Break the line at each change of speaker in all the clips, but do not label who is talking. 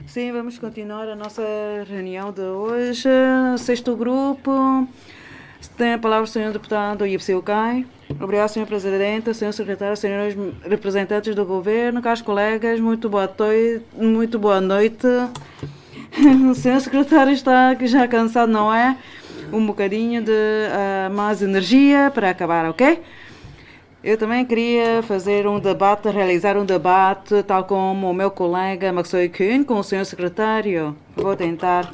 Sim, vamos continuar a nossa reunião de hoje. Sexto grupo. Tem a palavra o senhor deputado Ipsil Kai. Obrigado, senhor presidente, senhor secretário, senhores representantes do governo, caros colegas, muito boa noite. O senhor secretário está já cansado, não é? Um bocadinho de mais energia para acabar, ok? Eu também queria realizar um debate, tal como o meu colega Maxoi Kuhn, com o senhor secretário. Vou tentar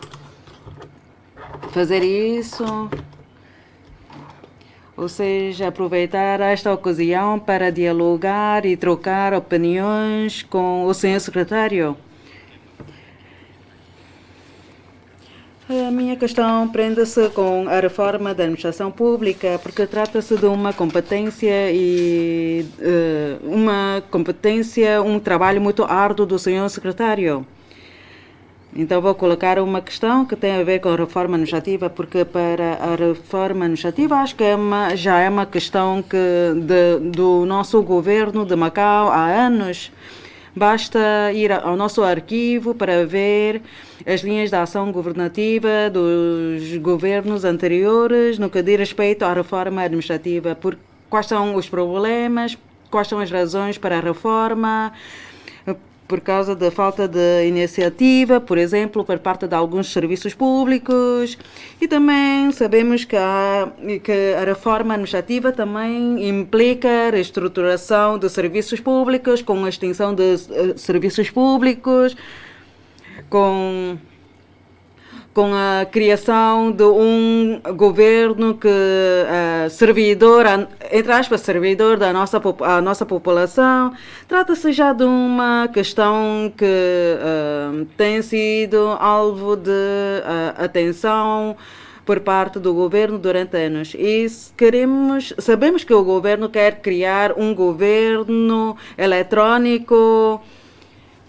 fazer isso. Ou seja, aproveitar esta ocasião para dialogar e trocar opiniões com o senhor secretário. A minha questão prende-se com a reforma da administração pública, porque trata-se de uma competência um trabalho muito árduo do senhor secretário. Então vou colocar uma questão que tem a ver com a reforma administrativa, porque para a reforma administrativa acho que já é uma questão do nosso governo de Macau há anos. Basta ir ao nosso arquivo para ver as linhas de ação governativa dos governos anteriores no que diz respeito à reforma administrativa. Quais são os problemas, quais são as razões para a reforma, por causa da falta de iniciativa, por exemplo, por parte de alguns serviços públicos. E também sabemos que a reforma administrativa também implica a reestruturação de serviços públicos, com a extinção de serviços públicos, com a criação de um governo que servidor da nossa população. Trata-se já de uma questão que tem sido alvo de atenção por parte do governo durante anos. E sabemos que o governo quer criar um governo eletrônico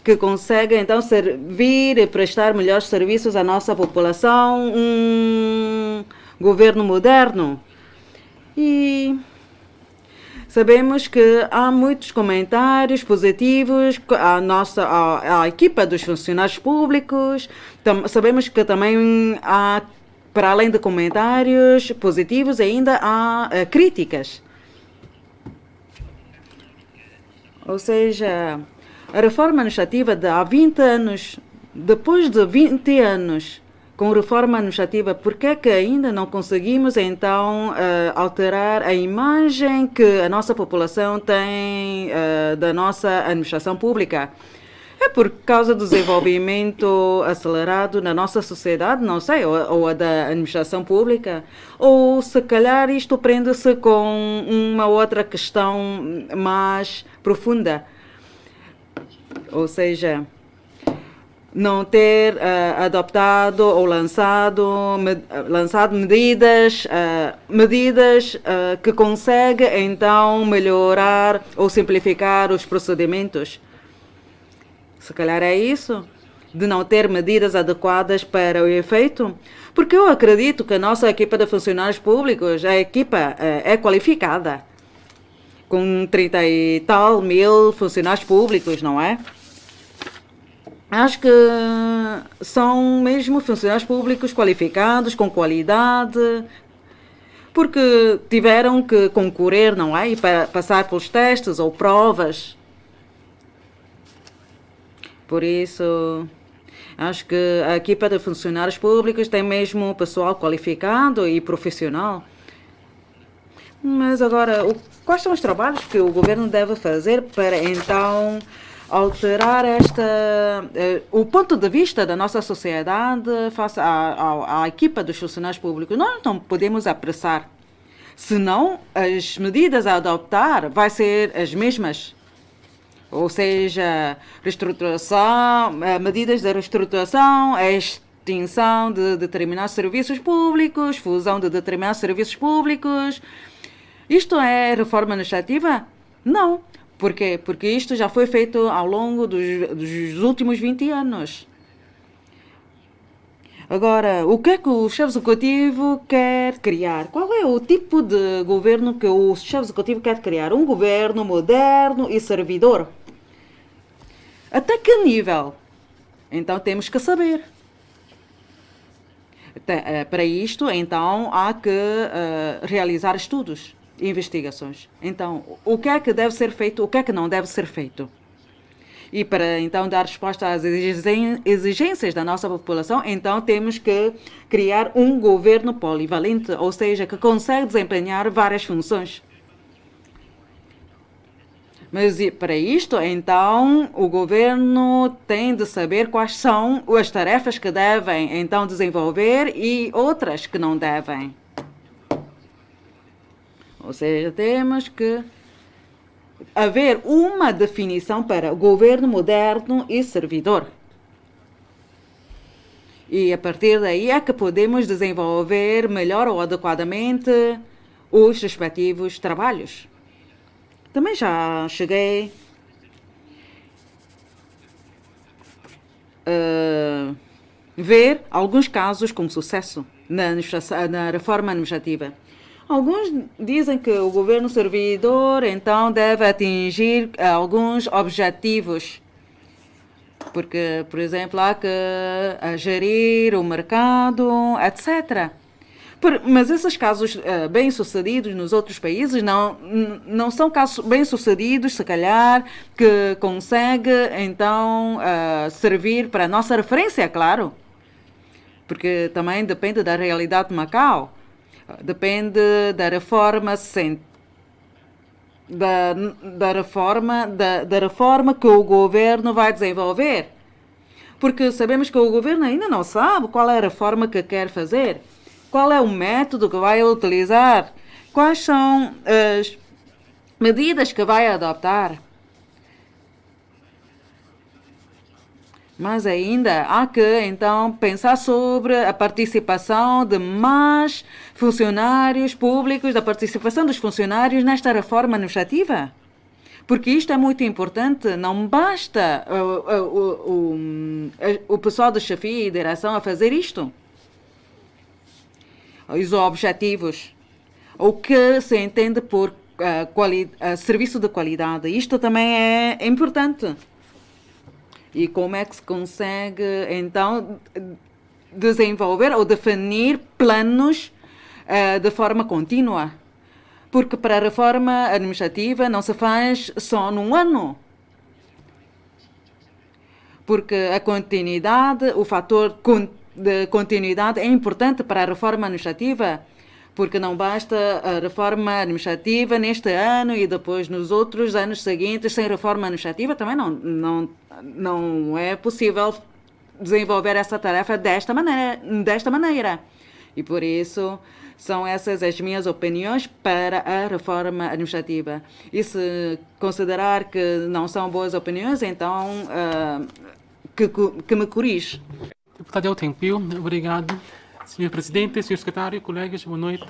que consegue então servir e prestar melhores serviços à nossa população, um governo moderno. E sabemos que há muitos comentários positivos à equipa dos funcionários públicos. Sabemos que também há, para além de comentários positivos, ainda há críticas. Ou seja, a reforma administrativa de há 20 anos, depois de 20 anos com reforma administrativa, por que é que ainda não conseguimos então alterar a imagem que a nossa população tem da nossa administração pública? É por causa do desenvolvimento acelerado na nossa sociedade, não sei, ou a da administração pública? Ou se calhar isto prende-se com uma outra questão mais profunda? Ou seja, não ter adoptado ou lançado medidas que conseguem então melhorar ou simplificar os procedimentos. Se calhar é isso, de não ter medidas adequadas para o efeito, porque eu acredito que a nossa equipa de funcionários públicos, a equipa é qualificada, com 30 e tal mil funcionários públicos, não é? Acho que são mesmo funcionários públicos qualificados, com qualidade, porque tiveram que concorrer, não é? E para passar pelos testes ou provas. Por isso, acho que a equipa de funcionários públicos tem mesmo pessoal qualificado e profissional. Mas agora, quais são os trabalhos que o governo deve fazer para então alterar o ponto de vista da nossa sociedade face à equipa dos funcionários públicos? Nós não podemos apressar, senão as medidas a adotar vão ser as mesmas. Ou seja, medidas de reestruturação, a extinção de determinados serviços públicos, fusão de determinados serviços públicos. Isto é reforma administrativa? Não. Por quê? Porque isto já foi feito ao longo dos últimos 20 anos. Agora, o que é que o chefe executivo quer criar? Qual é o tipo de governo que o chefe executivo quer criar? Um governo moderno e servidor? Até que nível? Então temos que saber. Para isto, então, há que realizar estudos e investigações. Então, o que é que deve ser feito, o que é que não deve ser feito? E para, então, dar resposta às exigências da nossa população, então, temos que criar um governo polivalente, ou seja, que consegue desempenhar várias funções. Mas para isto, então, o governo tem de saber quais são as tarefas que devem, então, desenvolver e outras que não devem. Ou seja, temos que haver uma definição para governo moderno e servidor. E a partir daí é que podemos desenvolver melhor ou adequadamente os respectivos trabalhos. Também já cheguei a ver alguns casos com sucesso na reforma administrativa. Alguns dizem que o governo servidor, então, deve atingir alguns objetivos. Porque, por exemplo, há que gerir o mercado, etc. Mas esses casos bem-sucedidos nos outros países não são casos bem-sucedidos, se calhar, que consegue, então, servir para a nossa referência, claro. Porque também depende da realidade de Macau. Depende da reforma da reforma que o governo vai desenvolver. Porque sabemos que o governo ainda não sabe qual é a reforma que quer fazer. Qual é o método que vai utilizar? Quais são as medidas que vai adotar? Mas ainda há que, então, pensar sobre a participação de mais funcionários públicos, da participação dos funcionários nesta reforma administrativa. Porque isto é muito importante. Não basta o pessoal de chefia e direção a fazer isto. Os objetivos, o que se entende por serviço de qualidade. Isto também é importante. E como é que se consegue, então, desenvolver ou definir planos de forma contínua? Porque para a reforma administrativa não se faz só num ano. Porque a continuidade, o fator de continuidade é importante para a reforma administrativa, porque não basta a reforma administrativa neste ano e depois nos outros anos seguintes sem reforma administrativa. Também não é possível desenvolver essa tarefa desta maneira. E por isso são essas as minhas opiniões para a reforma administrativa. E se considerar que não são boas opiniões, então que me corrige.
Deputado Eltempio, obrigado. Senhor Presidente, Senhor Secretário, colegas, boa noite.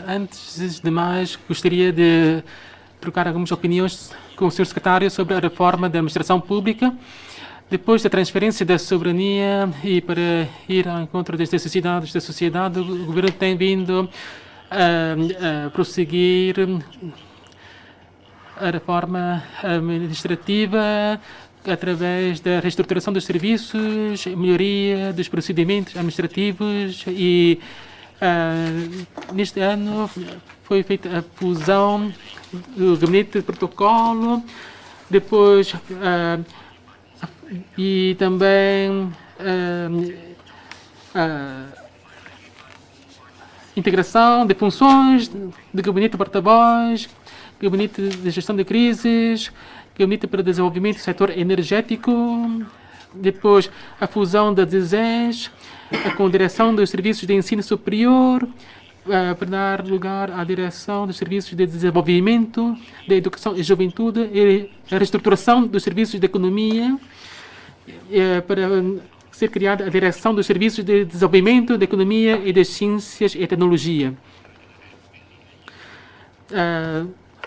Antes de mais, gostaria de trocar algumas opiniões com o Senhor Secretário sobre a reforma da administração pública. Depois da transferência da soberania e para ir ao encontro das necessidades da sociedade, o Governo tem vindo a prosseguir a reforma administrativa através da reestruturação dos serviços, melhoria dos procedimentos administrativos e neste ano foi feita a fusão do gabinete de protocolo, depois e também integração de funções de gabinete de porta-voz, gabinete de gestão de crises, gabinete para desenvolvimento do setor energético, depois a fusão da DESES com a direção dos serviços de ensino superior, para dar lugar à direção dos serviços de desenvolvimento, da educação e juventude, e a reestruturação dos serviços de economia, para ser criada a direção dos serviços de desenvolvimento da economia e das ciências e tecnologia.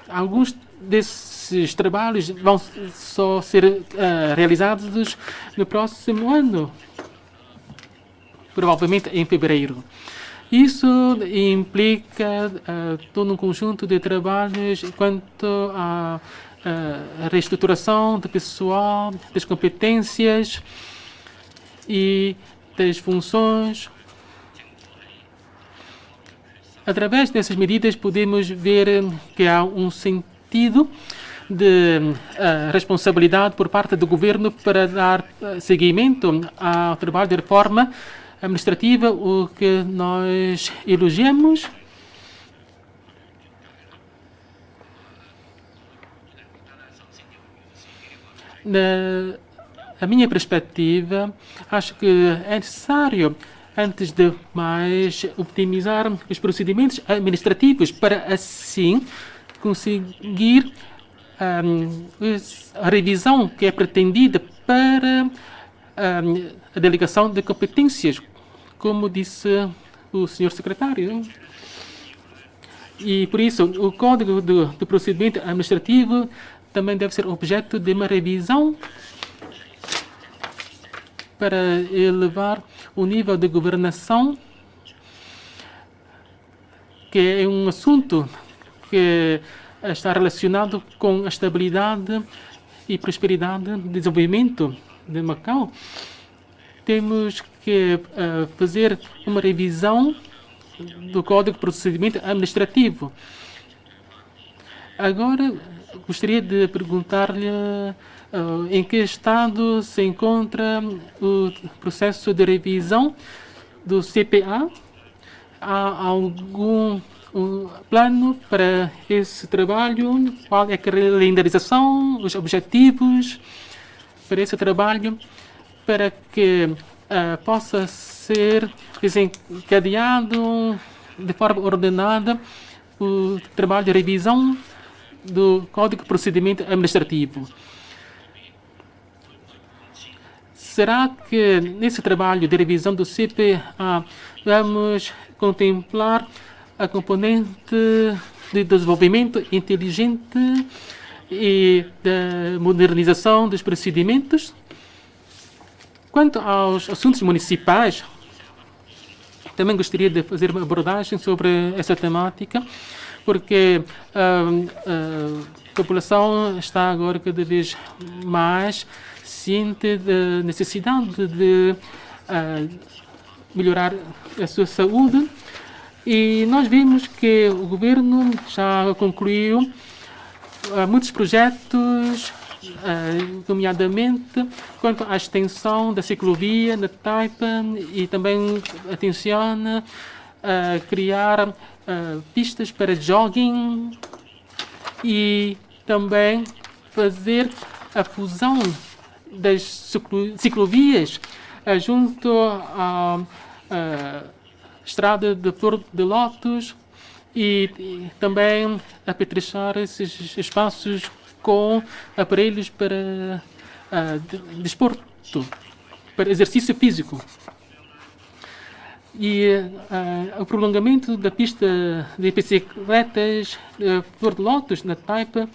Alguns desses trabalhos vão só ser realizados no próximo ano, provavelmente em fevereiro. Isso implica todo um conjunto de trabalhos quanto à a reestruturação do pessoal, das competências e das funções. Através dessas medidas, podemos ver que há um sentido de responsabilidade por parte do governo para dar seguimento ao trabalho de reforma administrativa, o que nós elogiamos. Na minha perspectiva, acho que é necessário, antes de mais, optimizar os procedimentos administrativos para, assim, conseguir a revisão que é pretendida para a delegação de competências, como disse o senhor secretário. E, por isso, o Código do Procedimento Administrativo também deve ser objeto de uma revisão para elevar o nível de governação, que é um assunto que está relacionado com a estabilidade e prosperidade e desenvolvimento de Macau. Temos que fazer uma revisão do Código de Procedimento Administrativo. Agora, gostaria de perguntar-lhe em que estado se encontra o processo de revisão do CPA. Há algum plano para esse trabalho? Qual é a calendarização, os objetivos para esse trabalho, para que possa ser desencadeado de forma ordenada o trabalho de revisão do Código de Procedimento Administrativo? Será que nesse trabalho de revisão do CPA vamos contemplar a componente de desenvolvimento inteligente e da modernização dos procedimentos? Quanto aos assuntos municipais, também gostaria de fazer uma abordagem sobre essa temática, porque a população está agora cada vez mais ciente da necessidade de melhorar a sua saúde, e nós vimos que o governo já concluiu muitos projetos, nomeadamente quanto à extensão da ciclovia na Taipa, e também atenciona a criar pistas para jogging e também fazer a fusão das ciclovias junto à estrada de Flor de Lótus, e também apetrechar esses espaços com aparelhos para desporto, para exercício físico. E o prolongamento da pista de bicicletas Flor de Lótus, na Taipa,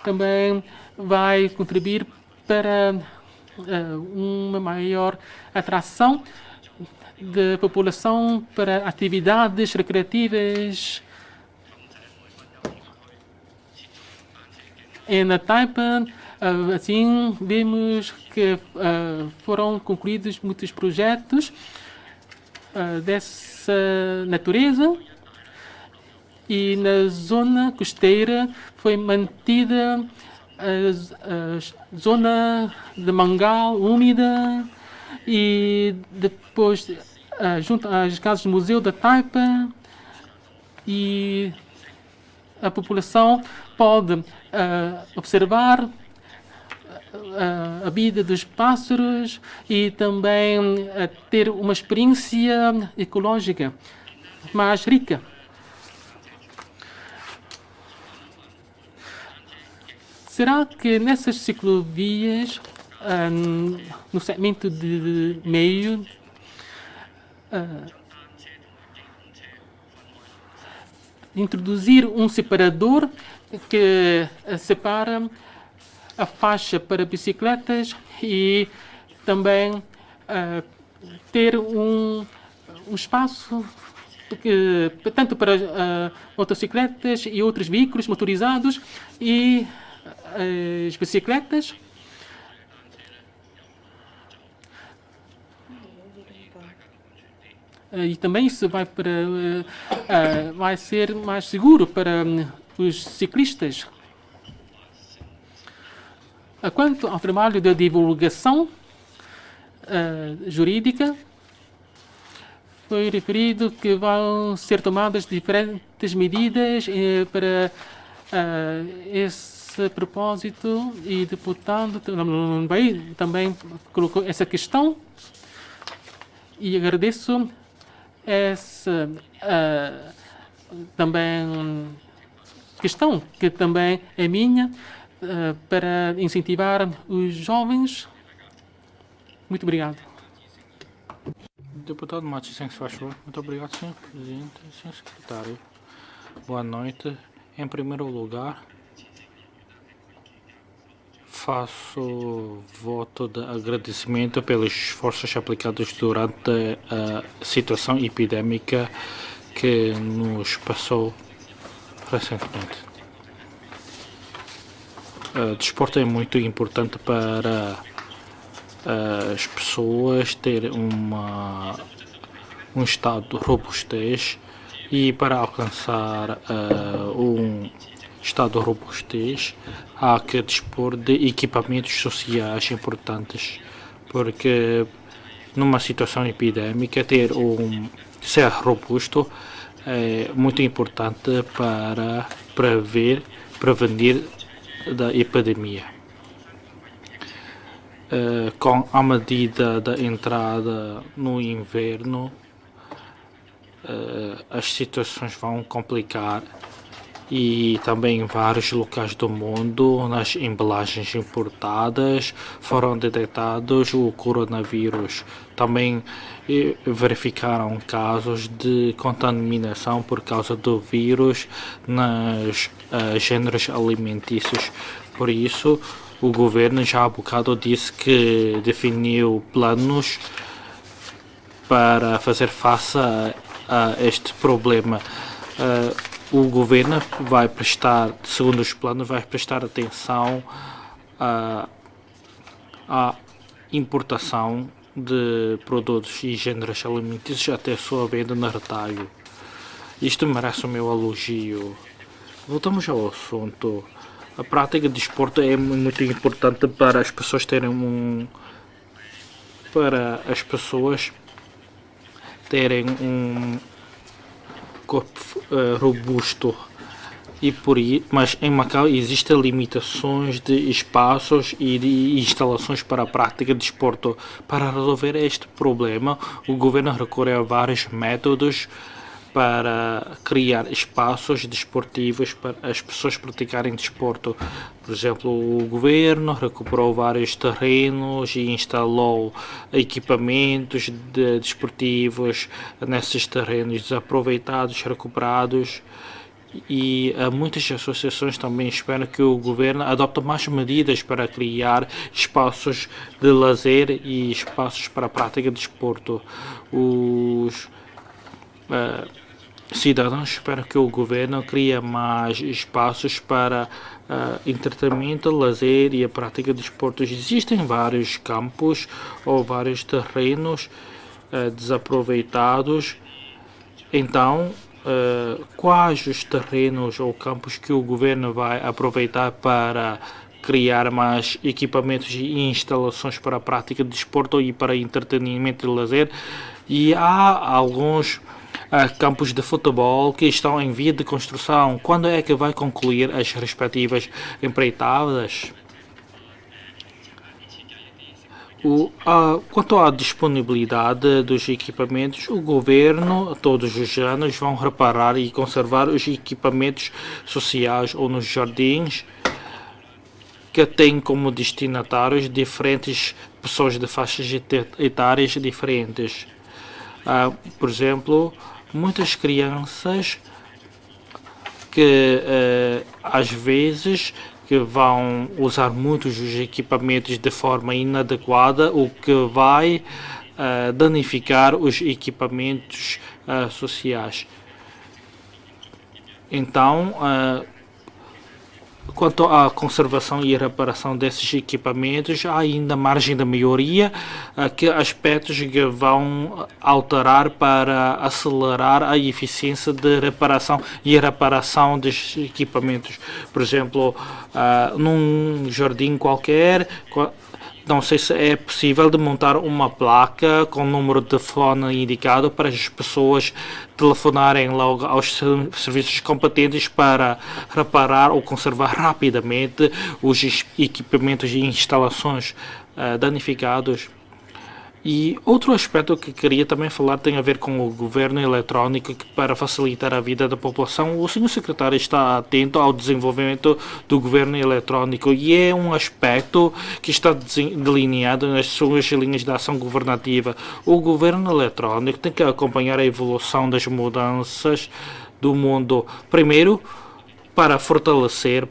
também vai contribuir para uma maior atração da população para atividades recreativas. E na Taipa, assim, vimos que foram concluídos muitos projetos dessa natureza, e na zona costeira foi mantida a zona de mangal úmida, e depois junto às casas do Museu da Taipa, e a população pode observar a vida dos pássaros e também ter uma experiência ecológica mais rica. Será que nessas ciclovias, no segmento de meio, introduzir um separador que separa a faixa para bicicletas e também ter um espaço tanto para motocicletas e outros veículos motorizados, e as bicicletas. E também isso vai ser mais seguro para os ciclistas. Quanto ao trabalho de divulgação jurídica, foi referido que vão ser tomadas diferentes medidas para esse propósito, e o deputado também colocou essa questão, e agradeço essa também questão, que também é minha, para incentivar os jovens. Muito obrigado.
Deputado Matos, se faz favor. Muito obrigado, Sr. Presidente e Sr. Secretário. Boa noite. Em primeiro lugar, faço voto de agradecimento pelos esforços aplicados durante a situação epidémica que nos passou recentemente. O desporto é muito importante para as pessoas terem um estado de robustez, e para alcançar um estado de robustez há que dispor de equipamentos sociais importantes, porque numa situação epidémica ser robusto é muito importante para prevenir da epidemia. Com a medida da entrada no inverno, as situações vão complicar, e também em vários locais do mundo, nas embalagens importadas, foram detectados o coronavírus. Também verificaram casos de contaminação por causa do vírus nos gêneros alimentícios. Por isso, o governo já há bocado disse que definiu planos para fazer face a este problema. O governo vai prestar, segundo os planos, vai prestar atenção à importação de produtos e gêneros alimentícios até a sua venda no retalho. Isto merece o meu elogio. Voltamos ao assunto. A prática de desporto é muito importante para as pessoas terem um corpo robusto, mas em Macau existem limitações de espaços e de instalações para a prática de desporto. Para resolver este problema, o governo recorre a vários métodos para criar espaços desportivos para as pessoas praticarem desporto. Por exemplo, o governo recuperou vários terrenos e instalou equipamentos desportivos nesses terrenos desaproveitados, recuperados. E muitas associações também esperam que o governo adopte mais medidas para criar espaços de lazer e espaços para a prática de desporto. Os cidadãos esperam que o governo crie mais espaços para entretenimento, lazer e a prática de desportos. Existem vários campos ou vários terrenos desaproveitados. Então, quais os terrenos ou campos que o governo vai aproveitar para criar mais equipamentos e instalações para a prática de desporto e para entretenimento e lazer? E há alguns campos de futebol que estão em via de construção. Quando é que vai concluir as respectivas empreitadas? Quanto à disponibilidade dos equipamentos, o governo todos os anos vão reparar e conservar os equipamentos sociais ou nos jardins que têm como destinatários diferentes pessoas de faixas etárias diferentes. Por exemplo, muitas crianças que às vezes que vão usar muitos dos equipamentos de forma inadequada, o que vai danificar os equipamentos sociais. Então, quanto à conservação e reparação desses equipamentos, há ainda margem de melhoria, que aspectos que vão alterar para acelerar a eficiência de reparação e reparação destes equipamentos. Por exemplo, num jardim qualquer, não sei se é possível de montar uma placa com o número de telefone indicado para as pessoas telefonarem logo aos serviços competentes para reparar ou conservar rapidamente os equipamentos e instalações danificados. E outro aspecto que queria também falar tem a ver com o governo eletrónico, que para facilitar a vida da população, o senhor secretário está atento ao desenvolvimento do governo eletrónico e é um aspecto que está delineado nas suas linhas de ação governativa. O governo eletrónico tem que acompanhar a evolução das mudanças do mundo. Primeiro, para fortalecer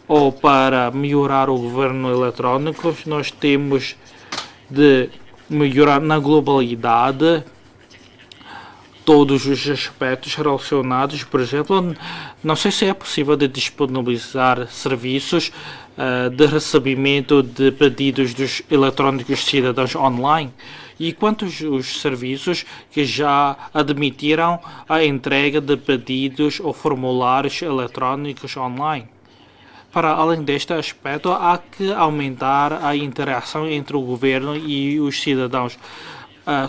ou para melhorar o governo eletrónico, nós temos de melhorar na globalidade todos os aspectos relacionados. Por exemplo, não sei se é possível de disponibilizar serviços de recebimento de pedidos dos eletrónicos cidadãos online, e quantos os serviços que já admitiram a entrega de pedidos ou formulários eletrónicos online. Para além deste aspecto, há que aumentar a interação entre o governo e os cidadãos.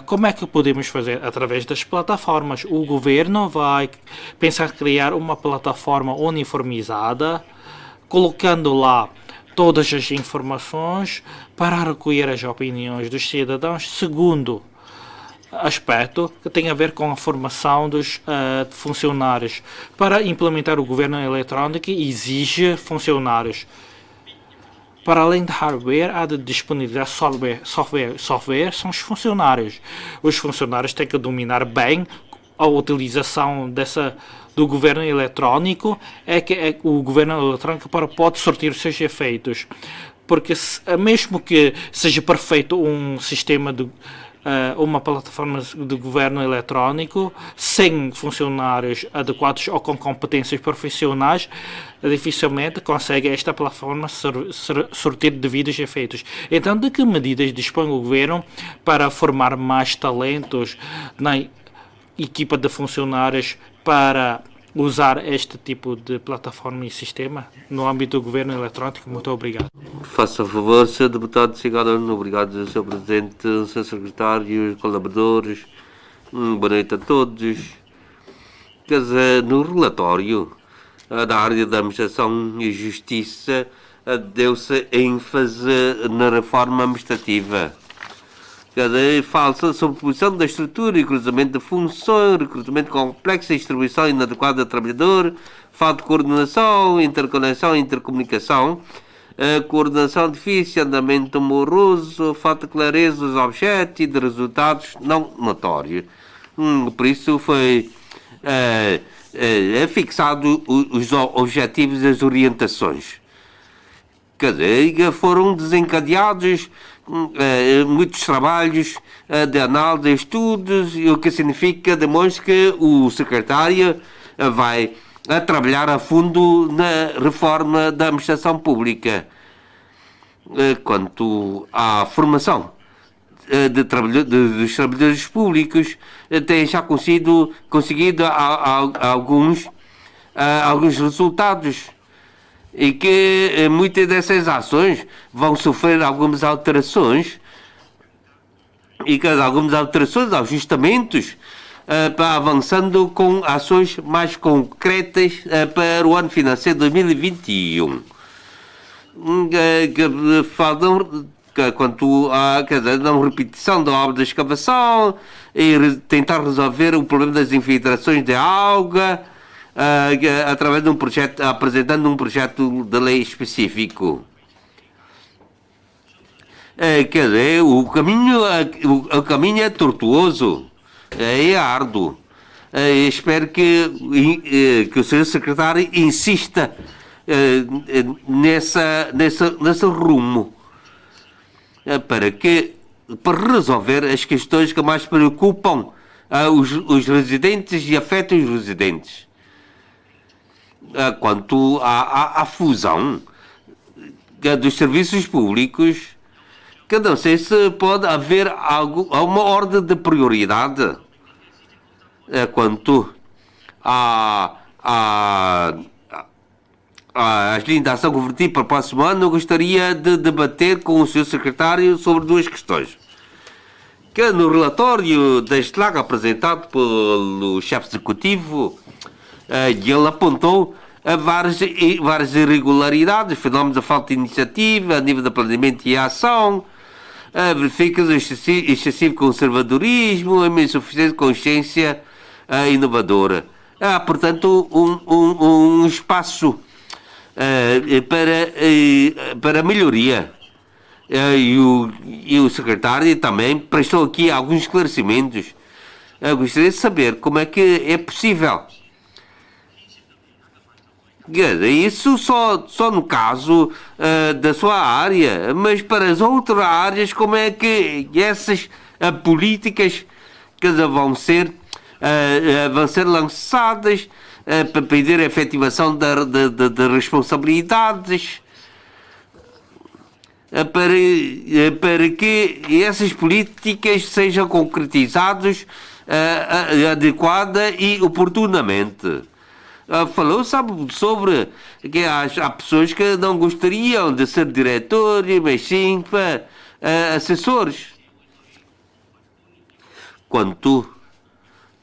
Como é que podemos fazer? Através das plataformas. O governo vai pensar em criar uma plataforma uniformizada, colocando lá todas as informações para recolher as opiniões dos cidadãos. Segundo aspecto, que tem a ver com a formação dos funcionários. Para implementar o governo eletrónico exige funcionários. Para além de hardware, há de disponibilizar software são os funcionários. Os funcionários têm que dominar bem a utilização do governo eletrónico, o governo eletrónico pode sortir os seus efeitos. Porque mesmo que seja perfeito um sistema uma plataforma de governo eletrónico sem funcionários adequados ou com competências profissionais, dificilmente consegue esta plataforma sortir devidos efeitos. Então, de que medidas dispõe o governo para formar mais talentos na equipa de funcionários para usar este tipo de plataforma e sistema no âmbito do governo eletrónico? Muito obrigado.
Faça favor, Sr. Deputado Cigarão. Obrigado, Sr. Presidente, Sr. Secretário, colaboradores. Boa noite a todos. Quer dizer, no relatório da área da Administração e Justiça deu-se ênfase na reforma administrativa. Quer dizer, fala-se sobre a posição da estrutura e cruzamento de funções, recrutamento complexo e distribuição inadequada de trabalhador, falta de coordenação, interconexão e intercomunicação, coordenação difícil, andamento moroso, falta de clareza dos objetos e de resultados não notórios. Por isso foi fixado os objetivos e as orientações. Quer dizer, foram desencadeados muitos trabalhos de análise, estudos, o que significa, demonstra que o secretário vai trabalhar a fundo na reforma da administração pública. Quanto à formação dos trabalhadores públicos, tem já conseguido alguns resultados, e que muitas dessas ações vão sofrer algumas alterações, ajustamentos, para avançando com ações mais concretas para o ano financeiro 2021. Quanto à não repetição da obra de escavação e tentar resolver o problema das infiltrações de água, através de apresentando um projeto de lei específico. Quer dizer, o caminho é tortuoso, é árduo. Espero que o Sr. Secretário insista nesse rumo, para resolver as questões que mais preocupam os residentes e afetam os residentes. quanto à fusão dos serviços públicos, que não sei se pode haver uma ordem de prioridade quanto à legislação governativa para o próximo ano. Eu gostaria de debater com o Sr. Secretário sobre duas questões. Que no relatório da SLAG apresentado pelo chefe executivo, ele apontou várias irregularidades, fenómenos de falta de iniciativa a nível de planeamento e ação, verifica-se excessivo conservadorismo, uma insuficiente consciência inovadora. Há, portanto, um espaço para melhoria. E o secretário também prestou aqui alguns esclarecimentos. Eu gostaria de saber como é que é possível. Isso só no caso da sua área, mas para as outras áreas, como é que essas políticas que vão ser lançadas para pedir a efetivação de responsabilidades, para que essas políticas sejam concretizadas adequada e oportunamente. Falou, sabe, sobre que há pessoas que não gostariam de ser diretores, mas sim assessores. Quanto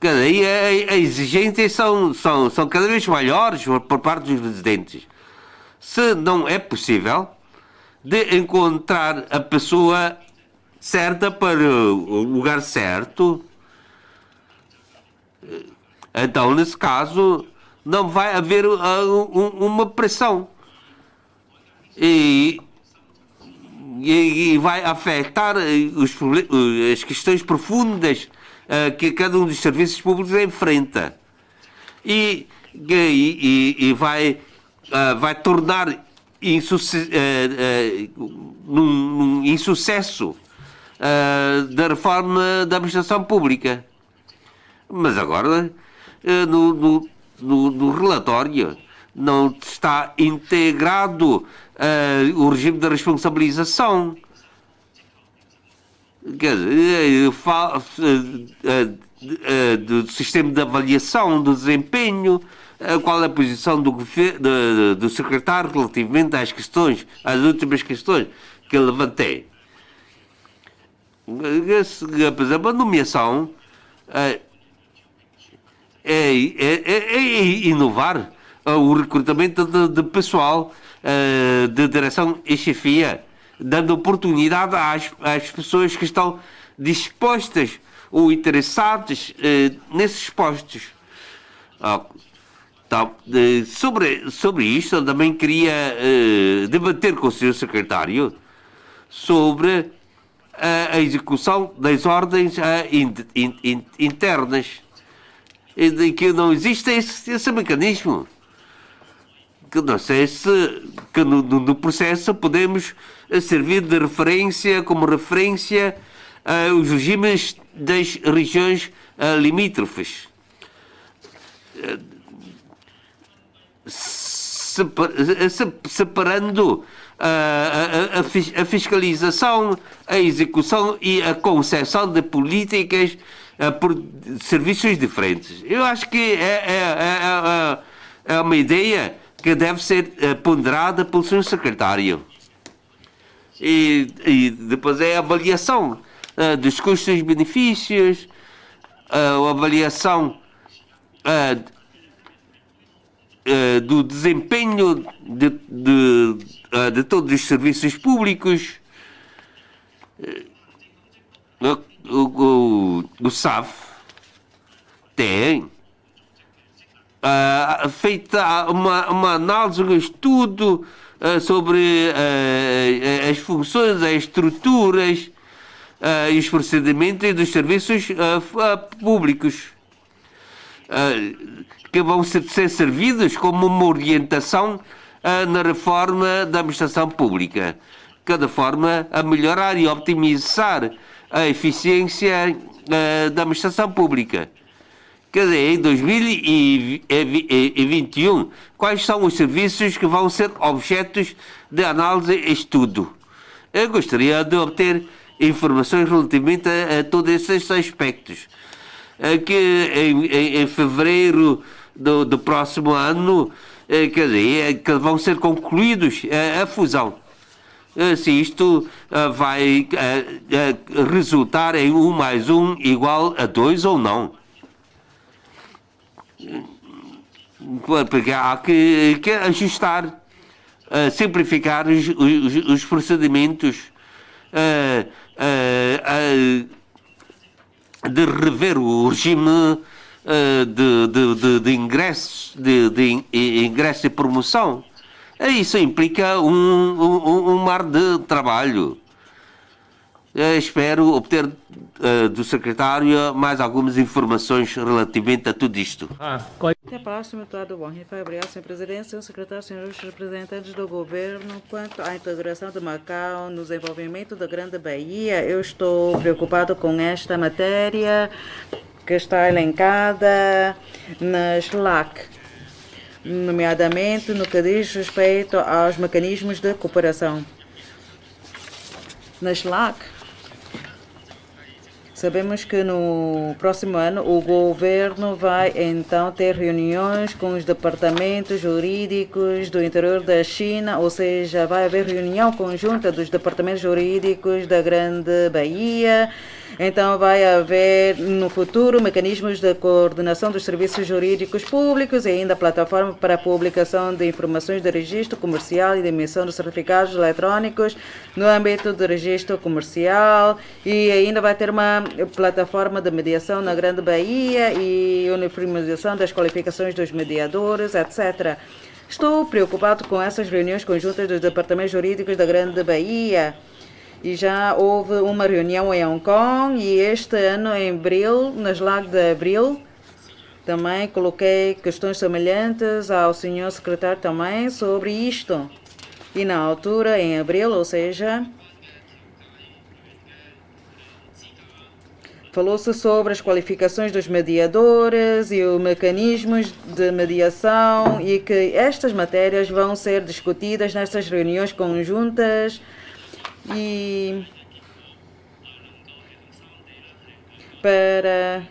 cada aí as exigências são cada vez maiores por parte dos residentes. Se não é possível de encontrar a pessoa certa para o lugar certo, então nesse caso não vai haver uma pressão e vai afetar as questões profundas que cada um dos serviços públicos enfrenta e vai tornar num insucesso da reforma da administração pública. Mas agora no relatório não está integrado o regime de responsabilização. Quer dizer, do sistema de avaliação do desempenho, qual é a posição do secretário relativamente às últimas questões que eu levantei. Por exemplo, a nomeação é inovar o recrutamento de pessoal de direção e chefia, dando oportunidade às pessoas que estão dispostas ou interessadas nesses postos. Sobre isto, eu também queria debater com o Sr. Secretário sobre a execução das ordens internas, e de que não existe esse mecanismo. Que não sei se que no processo podemos servir de referência, como referência, os regimes das regiões limítrofes, separando a fiscalização, a execução e a concessão de políticas por serviços diferentes. Eu acho que é uma ideia que deve ser ponderada pelo Sr. Secretário. E depois é a avaliação dos custos e benefícios, a avaliação do desempenho de todos os serviços públicos. O SAF tem feita uma análise, um estudo sobre as funções, as estruturas e os procedimentos dos serviços públicos, que vão ser servidos como uma orientação na reforma da administração pública, cada forma a melhorar e optimizar a eficiência da administração pública. Quer dizer, em 2021, quais são os serviços que vão ser objetos de análise e estudo? Eu gostaria de obter informações relativamente a todos esses aspectos. Que em fevereiro do próximo ano, quer dizer, que vão ser concluídos a fusão. Se isto vai resultar em 1 mais 1 igual a 2 ou não. Porque há que ajustar, simplificar os procedimentos, de rever o regime de ingressos, de ingresso e promoção. Isso implica um mar de trabalho. Espero obter do secretário mais algumas informações relativamente a tudo isto.
Até a próxima, tudo bom. Obrigado, Sr. Presidente, Sr. Secretário, senhores representantes do governo. Quanto à integração de Macau no desenvolvimento da Grande Bahia, eu estou preocupado com esta matéria que está elencada na SLAC, nomeadamente no que diz respeito aos mecanismos de cooperação. Na SLAC, sabemos que no próximo ano o governo vai então ter reuniões com os departamentos jurídicos do interior da China, ou seja, vai haver reunião conjunta dos departamentos jurídicos da Grande Bahia. Então vai haver no futuro mecanismos de coordenação dos serviços jurídicos públicos e ainda plataforma para a publicação de informações de registro comercial e de emissão de certificados eletrônicos no âmbito do registro comercial, e ainda vai ter uma plataforma de mediação na Grande Bahia e uniformização das qualificações dos mediadores, etc. Estou preocupado com essas reuniões conjuntas dos departamentos jurídicos da Grande Bahia. E já houve uma reunião em Hong Kong e este ano, em abril, nas SLAC de abril, também coloquei questões semelhantes ao senhor secretário também sobre isto. E na altura, em abril, ou seja, falou-se sobre as qualificações dos mediadores e os mecanismos de mediação e que estas matérias vão ser discutidas nestas reuniões conjuntas. E para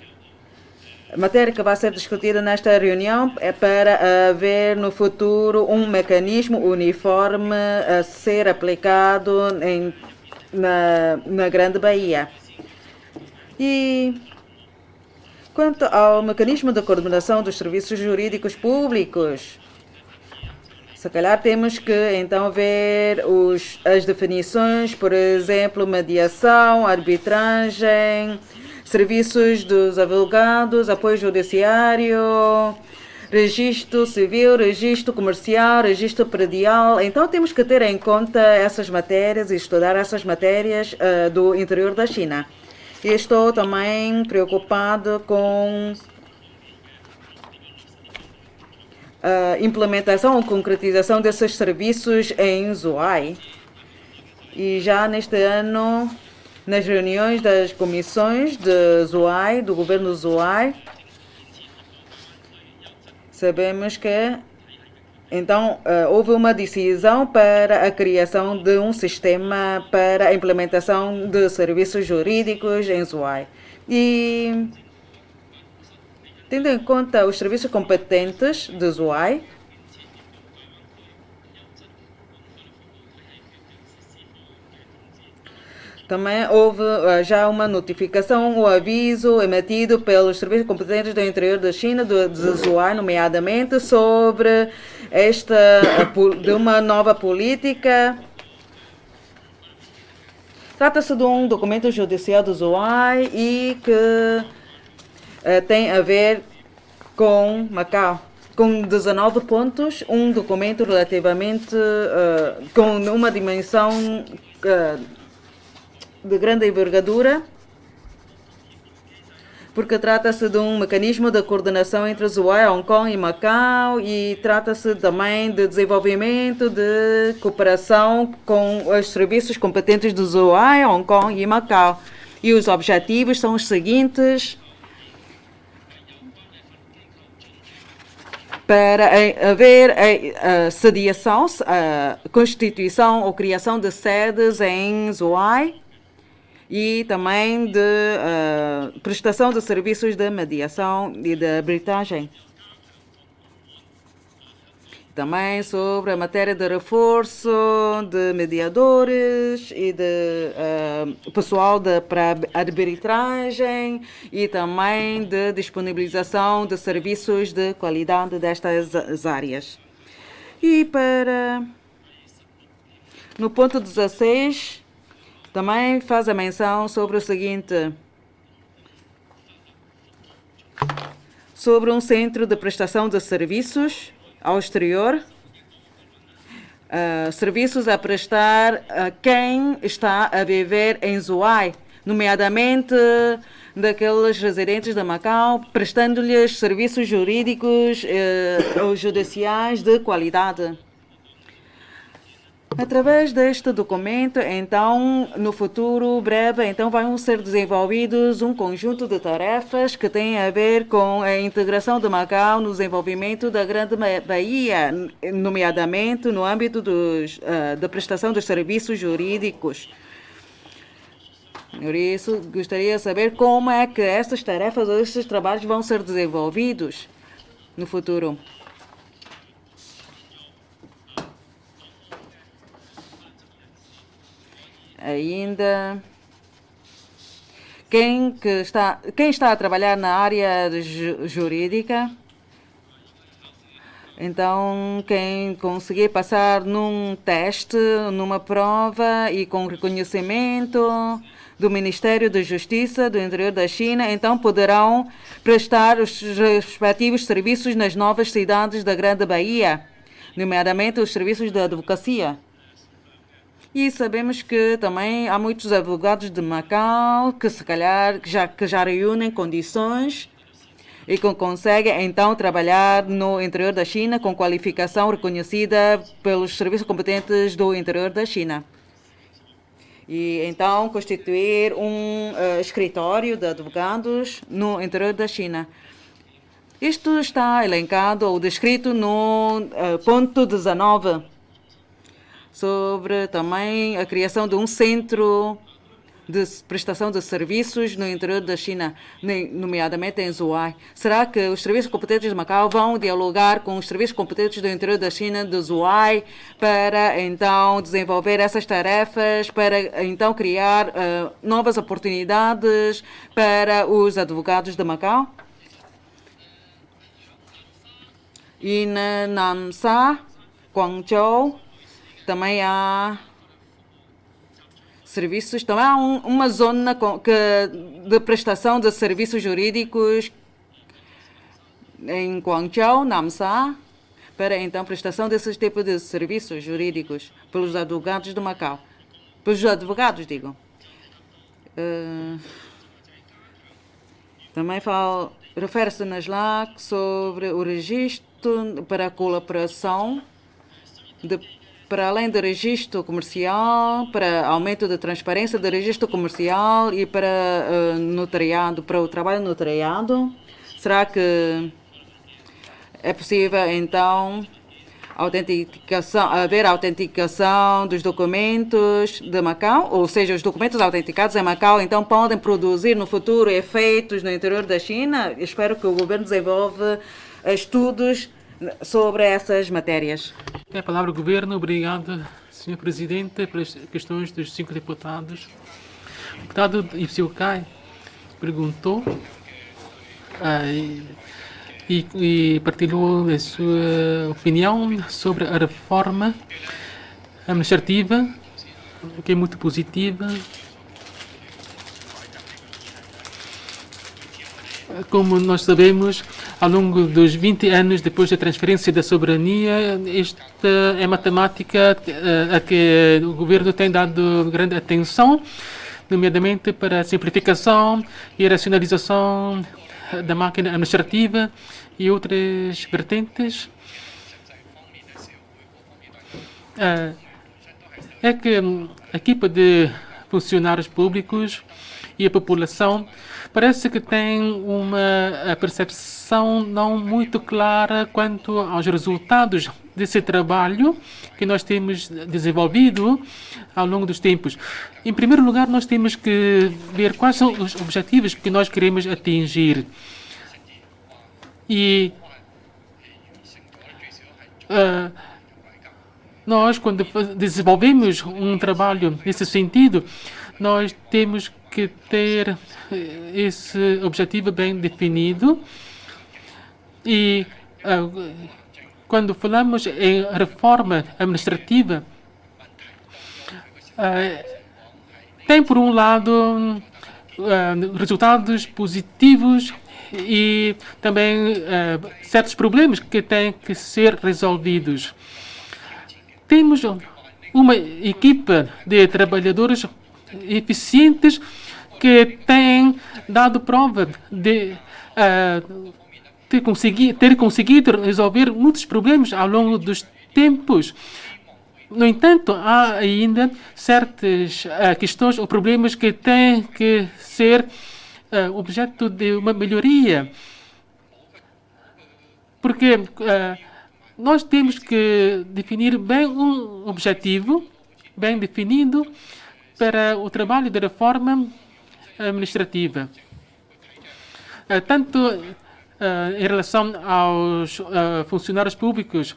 a matéria que vai ser discutida nesta reunião é para haver no futuro um mecanismo uniforme a ser aplicado na Grande Bahia. E quanto ao mecanismo de coordenação dos serviços jurídicos públicos, se calhar temos que então ver as definições, por exemplo, mediação, arbitragem, serviços dos advogados, apoio judiciário, registro civil, registro comercial, registro predial. Então temos que ter em conta essas matérias e estudar essas matérias do interior da China. E estou também preocupado com a implementação ou concretização desses serviços em Zhuhai. E já neste ano, nas reuniões das comissões de Zhuhai, do governo Zhuhai, sabemos que então houve uma decisão para a criação de um sistema para a implementação de serviços jurídicos em Zhuhai. E tendo em conta os serviços competentes de Zhuhai, também houve já uma notificação, um aviso emitido pelos serviços competentes do interior da China, de Zhuhai, nomeadamente, sobre de uma nova política. Trata-se de um documento judicial de Zhuhai e que tem a ver com Macau, com 19 pontos, um documento relativamente com uma dimensão de grande envergadura, porque trata-se de um mecanismo de coordenação entre Zhuhai, Hong Kong e Macau, e trata-se também de desenvolvimento de cooperação com os serviços competentes de Zhuhai, Hong Kong e Macau. E os objetivos são os seguintes: para haver a sediação, a constituição ou criação de sedes em Zhuhai e também de prestação de serviços de mediação e de arbitragem. Também sobre a matéria de reforço de mediadores e de pessoal para arbitragem e também de disponibilização de serviços de qualidade destas áreas. E no ponto 16, também faz a menção sobre o seguinte: sobre um centro de prestação de serviços ao exterior, serviços a prestar a quem está a viver em Zhuhai, nomeadamente daqueles residentes de Macau, prestando-lhes serviços jurídicos ou judiciais de qualidade. Através deste documento, então, no futuro breve, então, vão ser desenvolvidos um conjunto de tarefas que têm a ver com a integração de Macau no desenvolvimento da Grande Bahia, nomeadamente no âmbito da prestação dos serviços jurídicos. Por isso, gostaria de saber como é que estas tarefas ou estes trabalhos vão ser desenvolvidos no futuro. Ainda, quem está a trabalhar na área jurídica, então quem conseguir passar num teste, numa prova e com reconhecimento do Ministério da Justiça do interior da China, então poderão prestar os respectivos serviços nas novas cidades da Grande Bahia, nomeadamente os serviços da advocacia. E sabemos que também há muitos advogados de Macau que se calhar que já reúnem condições e que conseguem então trabalhar no interior da China com qualificação reconhecida pelos serviços competentes do interior da China. E então constituir um escritório de advogados no interior da China. Isto está elencado ou descrito no ponto 19. Sobre também a criação de um centro de prestação de serviços no interior da China, nomeadamente em Zhuhai. Será que os serviços competentes de Macau vão dialogar com os serviços competentes do interior da China, de Zhuhai, para então desenvolver essas tarefas, para então criar novas oportunidades para os advogados de Macau? E na Namsa, Guangzhou, também há serviços, também há uma zona de prestação de serviços jurídicos em Guangzhou, Namsa, para então prestação desses tipos de serviços jurídicos pelos advogados de Macau. Pelos advogados, digo. Também refere-se nas LAC sobre o registro para a colaboração para além do registro comercial, para aumento da transparência do registro comercial e para notariado, para o trabalho notariado. Será que é possível, então, haver autenticação dos documentos de Macau? Ou seja, os documentos autenticados em Macau, então, podem produzir no futuro efeitos no interior da China? Espero que o governo desenvolva estudos sobre essas matérias.
Tem a palavra o Governo. Obrigado, Sr. Presidente, pelas questões dos 5 deputados. O deputado Ipsil Kai perguntou e partilhou a sua opinião sobre a reforma administrativa, que é muito positiva. Como nós sabemos, ao longo dos 20 anos depois da transferência da soberania, esta é uma temática a que o governo tem dado grande atenção, nomeadamente para a simplificação e a racionalização da máquina administrativa e outras vertentes. É que a equipa de funcionários públicos e a população parece que tem uma percepção não muito clara quanto aos resultados desse trabalho que nós temos desenvolvido ao longo dos tempos. Em primeiro lugar, nós temos que ver quais são os objetivos que nós queremos atingir. E nós, quando desenvolvemos um trabalho nesse sentido, nós temos que ter esse objetivo bem definido. E quando falamos em reforma administrativa, tem, por um lado, resultados positivos e também certos problemas que têm que ser resolvidos. Temos uma equipa de trabalhadores eficientes que têm dado prova de ter conseguido resolver muitos problemas ao longo dos tempos. No entanto, há ainda certas questões ou problemas que têm que ser objeto de uma melhoria. Porque nós temos que definir bem um objetivo bem definido para o trabalho de reforma administrativa. Tanto em relação aos funcionários públicos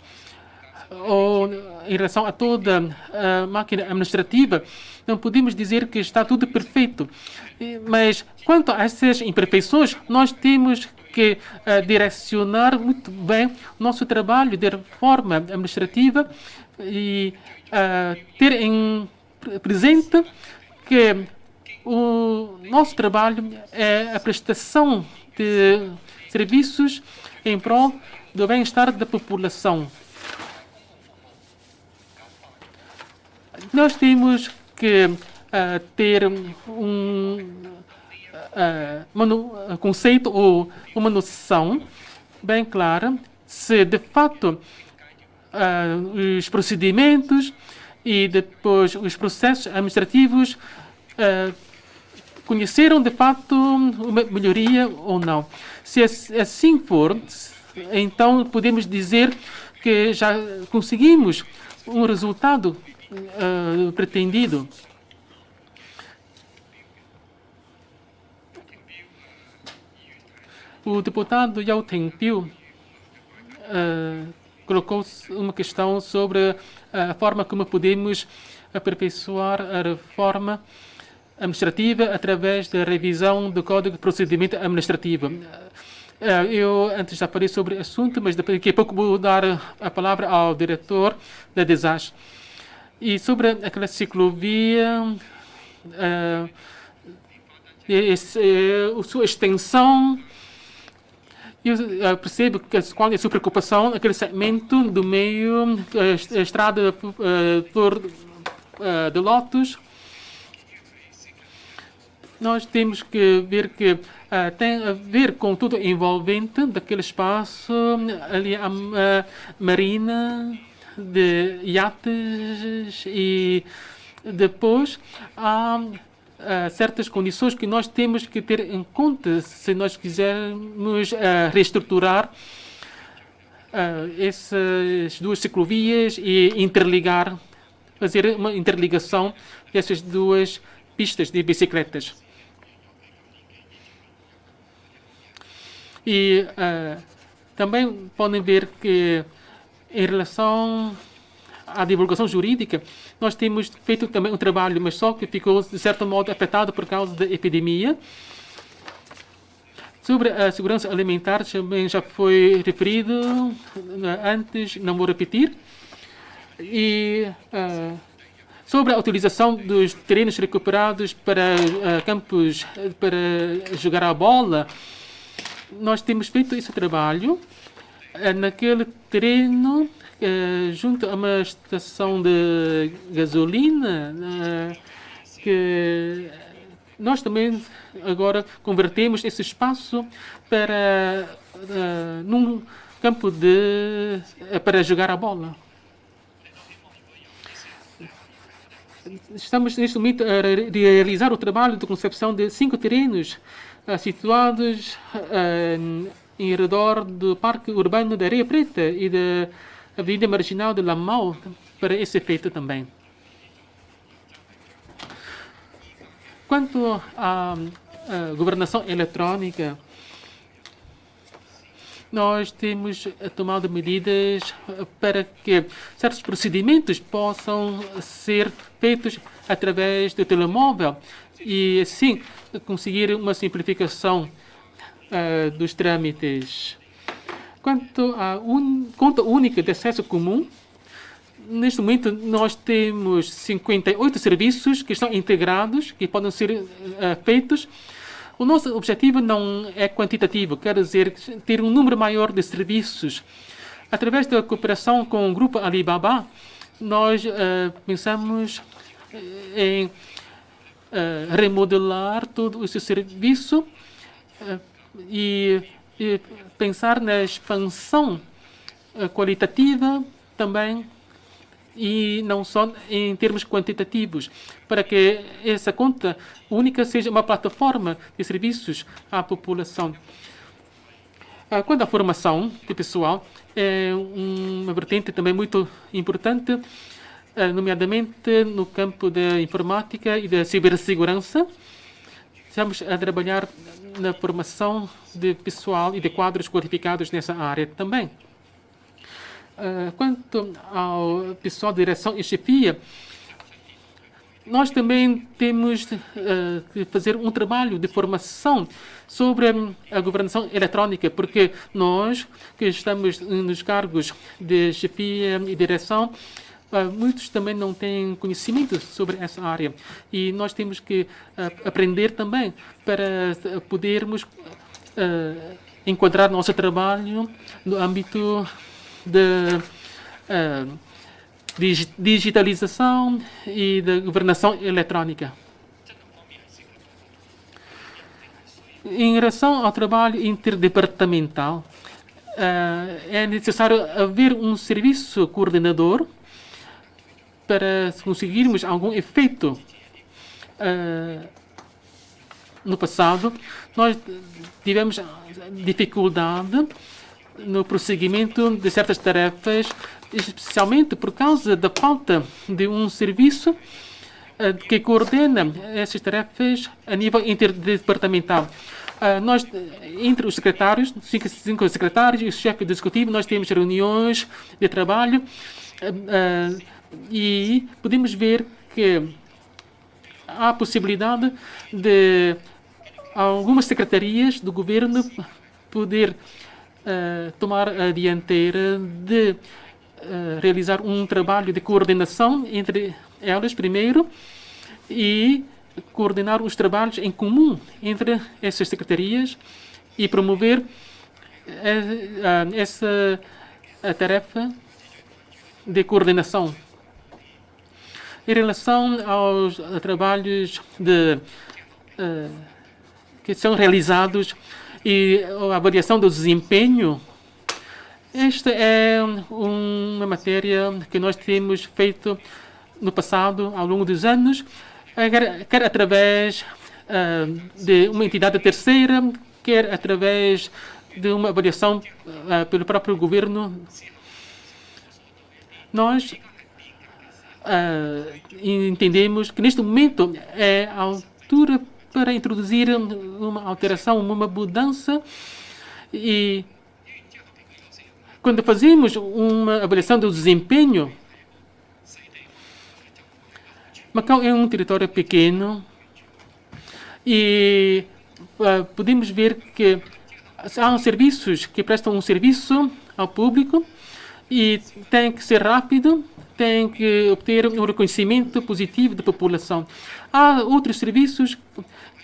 ou em relação a toda a máquina administrativa, não podemos dizer que está tudo perfeito. Mas quanto a essas imperfeições, nós temos que direcionar muito bem o nosso trabalho de reforma administrativa e ter em presente que o nosso trabalho é a prestação de serviços em prol do bem-estar da população. Nós temos que ter um conceito ou uma noção bem clara se, de fato, os procedimentos e depois os processos administrativos conheceram, de fato, uma melhoria ou não. Se assim for, então podemos dizer que já conseguimos um resultado pretendido. O deputado Yao Tengpiu colocou uma questão sobre a forma como podemos aperfeiçoar a reforma administrativa através da revisão do Código de Procedimento Administrativo. Eu antes já falei sobre o assunto, mas daqui a pouco vou dar a palavra ao diretor da DESAS. E sobre aquela ciclovia, a sua extensão, eu percebo qual é a sua preocupação, aquele segmento do meio, a estrada de Lotus. Nós temos que ver que tem a ver com tudo envolvente daquele espaço, ali a marina de iates e depois há certas condições que nós temos que ter em conta se nós quisermos reestruturar essas duas ciclovias e interligar, fazer uma interligação dessas duas pistas de bicicletas. E também podem ver que, em relação à divulgação jurídica, nós temos feito também um trabalho, mas só que ficou, de certo modo, afetado por causa da epidemia. Sobre a segurança alimentar, também já foi referido antes, não vou repetir. E sobre a utilização dos terrenos recuperados para campos para jogar a bola, nós temos feito esse trabalho naquele terreno junto a uma estação de gasolina que nós também agora convertemos esse espaço para num campo para jogar a bola. Estamos neste momento a realizar o trabalho de concepção de 5 terrenos situados em redor do Parque Urbano da Areia Preta e da Avenida Marginal de Lamau para esse efeito também. Quanto à governação eletrônica, nós temos tomado medidas para que certos procedimentos possam ser feitos através do telemóvel e, assim, conseguir uma simplificação dos trâmites. Quanto à conta única de acesso comum, neste momento nós temos 58 serviços que estão integrados, que podem ser feitos. O nosso objetivo não é quantitativo, quer dizer, ter um número maior de serviços. Através da cooperação com o Grupo Alibaba, nós pensamos em remodelar todo esse serviço e pensar na expansão qualitativa também, e não só em termos quantitativos, para que essa conta única seja uma plataforma de serviços à população. Quanto à formação de pessoal, é uma vertente também muito importante, nomeadamente no campo da informática e da cibersegurança. Estamos a trabalhar na formação de pessoal e de quadros qualificados nessa área também. Quanto ao pessoal de direção e chefia, nós também temos que fazer um trabalho de formação sobre a governação eletrónica, porque nós que estamos nos cargos de chefia e direção, muitos também não têm conhecimento sobre essa área e nós temos que aprender também para podermos enquadrar nosso trabalho no âmbito de digitalização e da governação eletrônica. Em relação ao trabalho interdepartamental, é necessário haver um serviço coordenador para conseguirmos algum efeito. No passado, nós tivemos dificuldade no prosseguimento de certas tarefas, especialmente por causa da falta de um serviço que coordena essas tarefas a nível interdepartamental. Nós, entre os secretários, cinco secretários e o chefe do executivo, nós temos reuniões de trabalho e podemos ver que há a possibilidade de algumas secretarias do governo poder tomar a dianteira de realizar um trabalho de coordenação entre elas primeiro e coordenar os trabalhos em comum entre essas secretarias e promover essa tarefa de coordenação. Em relação aos trabalhos que são realizados e a avaliação do desempenho, esta é uma matéria que nós temos feito no passado, ao longo dos anos, quer através de uma entidade terceira, quer através de uma avaliação pelo próprio governo. Nós entendemos que neste momento é a altura para introduzir uma alteração, uma mudança, e quando fazemos uma avaliação do desempenho, Macau é um território pequeno e podemos ver que há serviços que prestam um serviço ao público e tem que ser rápido, tem que obter um reconhecimento positivo da população. Há outros serviços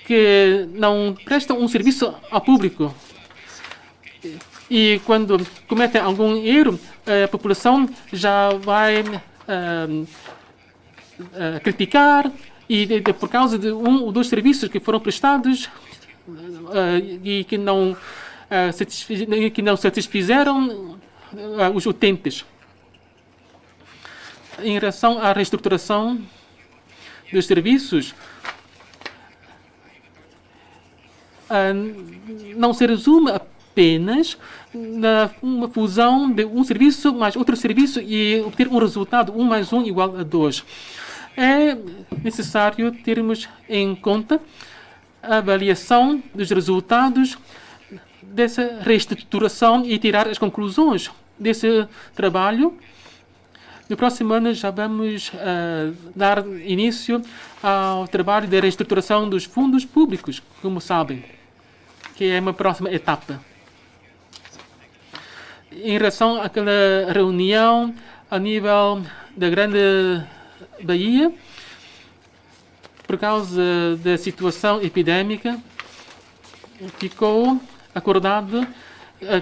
que não prestam um serviço ao público. E quando cometem algum erro, a população já vai criticar, e por causa de um ou dois serviços que foram prestados e que não satisfizeram os utentes. Em relação à reestruturação, dos serviços não se resume apenas na uma fusão de um serviço mais outro serviço e obter um resultado 1 mais 1 igual a 2. É necessário termos em conta a avaliação dos resultados dessa reestruturação e tirar as conclusões desse trabalho. No próximo ano já vamos dar início ao trabalho de reestruturação dos fundos públicos, como sabem, que é uma próxima etapa. Em relação àquela reunião a nível da Grande Bahia, por causa da situação epidêmica, ficou acordado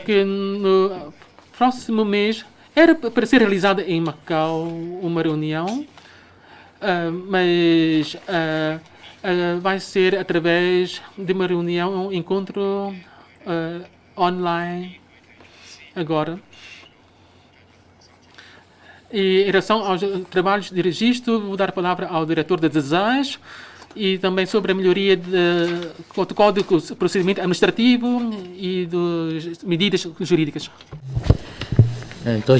que no próximo mês era para ser realizada em Macau uma reunião, mas vai ser através de uma reunião, um encontro online agora. E em relação aos trabalhos de registro, vou dar a palavra ao diretor de desejo e também sobre a melhoria do Código de Procedimento Administrativo e das medidas jurídicas.
Então...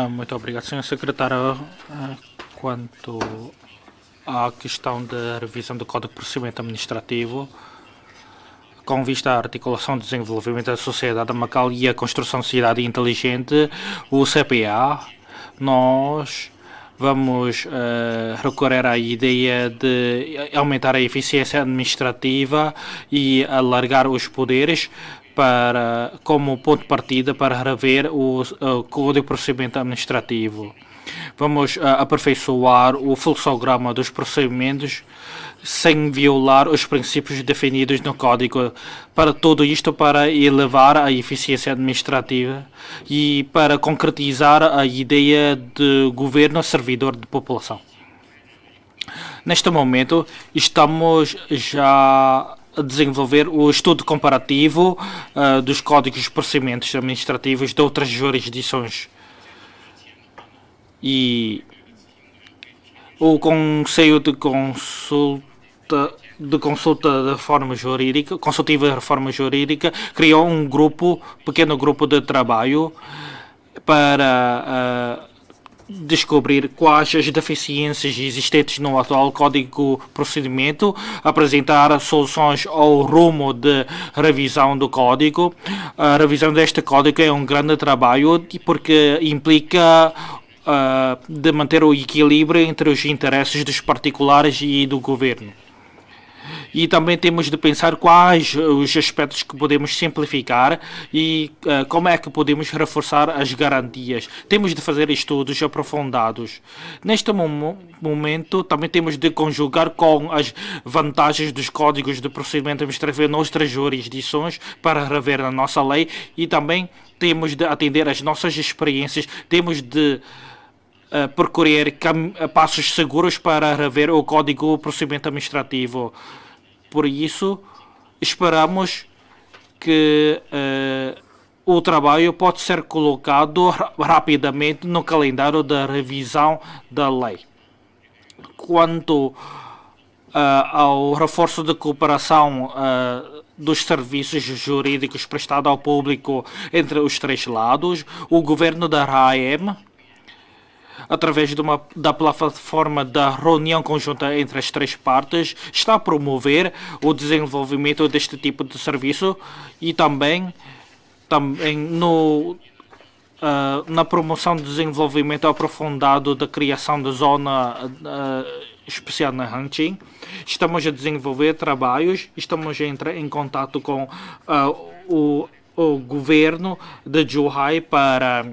Muito obrigado, Sr. Secretário. Quanto à questão da revisão do Código de Procedimento Administrativo, com vista à articulação e desenvolvimento da sociedade de Macau e a construção de cidade inteligente, o CPA, nós vamos recorrer à ideia de aumentar a eficiência administrativa e alargar os poderes como ponto de partida para rever o Código de Procedimento Administrativo. Vamos aperfeiçoar o fluxograma dos procedimentos sem violar os princípios definidos no Código. Para tudo isto, para elevar a eficiência administrativa e para concretizar a ideia de governo servidor de população. Neste momento, estamos já a desenvolver o estudo comparativo dos códigos de procedimentos administrativos de outras jurisdições. E o Conselho de Consulta de Reforma Jurídica, Consultiva de Reforma Jurídica, criou um pequeno grupo de trabalho para descobrir quais as deficiências existentes no atual Código de Procedimento, apresentar soluções ao rumo de revisão do Código. A revisão deste Código é um grande trabalho porque implica de manter o equilíbrio entre os interesses dos particulares e do governo. E também temos de pensar quais os aspectos que podemos simplificar e como é que podemos reforçar as garantias. Temos de fazer estudos aprofundados. Neste momento, também temos de conjugar com as vantagens dos códigos de procedimento administrativo em outras jurisdições para rever a nossa lei e também temos de atender às nossas experiências. Temos de percorrer passos seguros para rever o Código de Procedimento Administrativo. Por isso, esperamos que o trabalho pode ser colocado rapidamente no calendário da revisão da lei. Quanto ao reforço de cooperação dos serviços jurídicos prestados ao público entre os três lados, o governo da RAEM, através da plataforma da reunião conjunta entre as três partes, está a promover o desenvolvimento deste tipo de serviço e também na promoção do desenvolvimento aprofundado da criação da zona especial na Hanqing. Estamos a desenvolver trabalhos, estamos a entrar em contato com o governo de Zhuhai para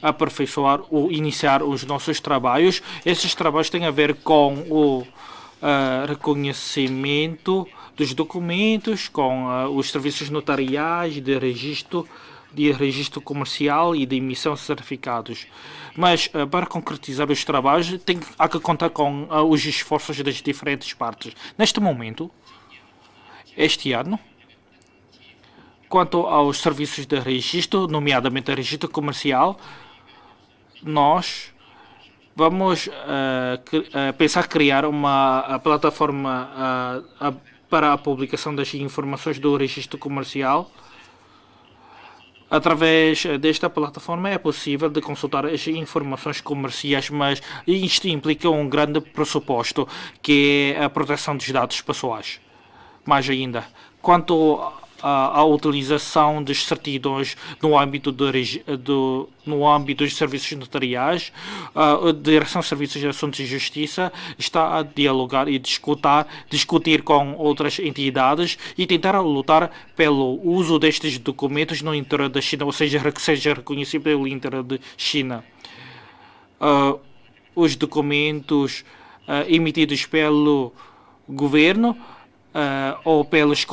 aperfeiçoar ou iniciar os nossos trabalhos. Esses trabalhos têm a ver com o reconhecimento dos documentos, com os serviços notariais de registro comercial e de emissão de certificados. Mas para concretizar os trabalhos há que contar com os esforços das diferentes partes. Neste momento, este ano, quanto aos serviços de registro, nomeadamente o registro comercial, nós Vamos pensar criar uma plataforma para a publicação das informações do registro comercial. Através desta plataforma é possível de consultar as informações comerciais, mas isto implica um grande pressuposto, que é a proteção dos dados pessoais. Mais ainda, quanto à utilização das certidões no âmbito dos serviços notariais, a Direção de Serviços de Assuntos de Justiça está a dialogar e discutir com outras entidades e tentar lutar pelo uso destes documentos no interior da China, ou seja, que seja reconhecido pelo interior da China. Os documentos emitidos pelo governo ou pelos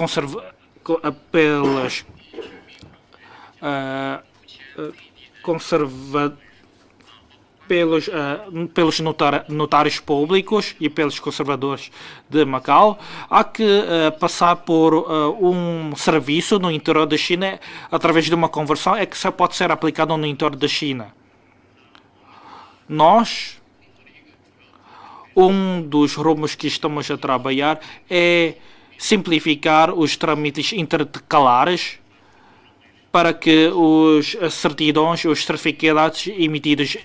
pelos notários públicos e pelos conservadores de Macau, há que passar por um serviço no interior da China através de uma conversão que só pode ser aplicado no interior da China. Um dos rumos que estamos a trabalhar é simplificar os trâmites intercalares para que os certidões, os certificados emitidos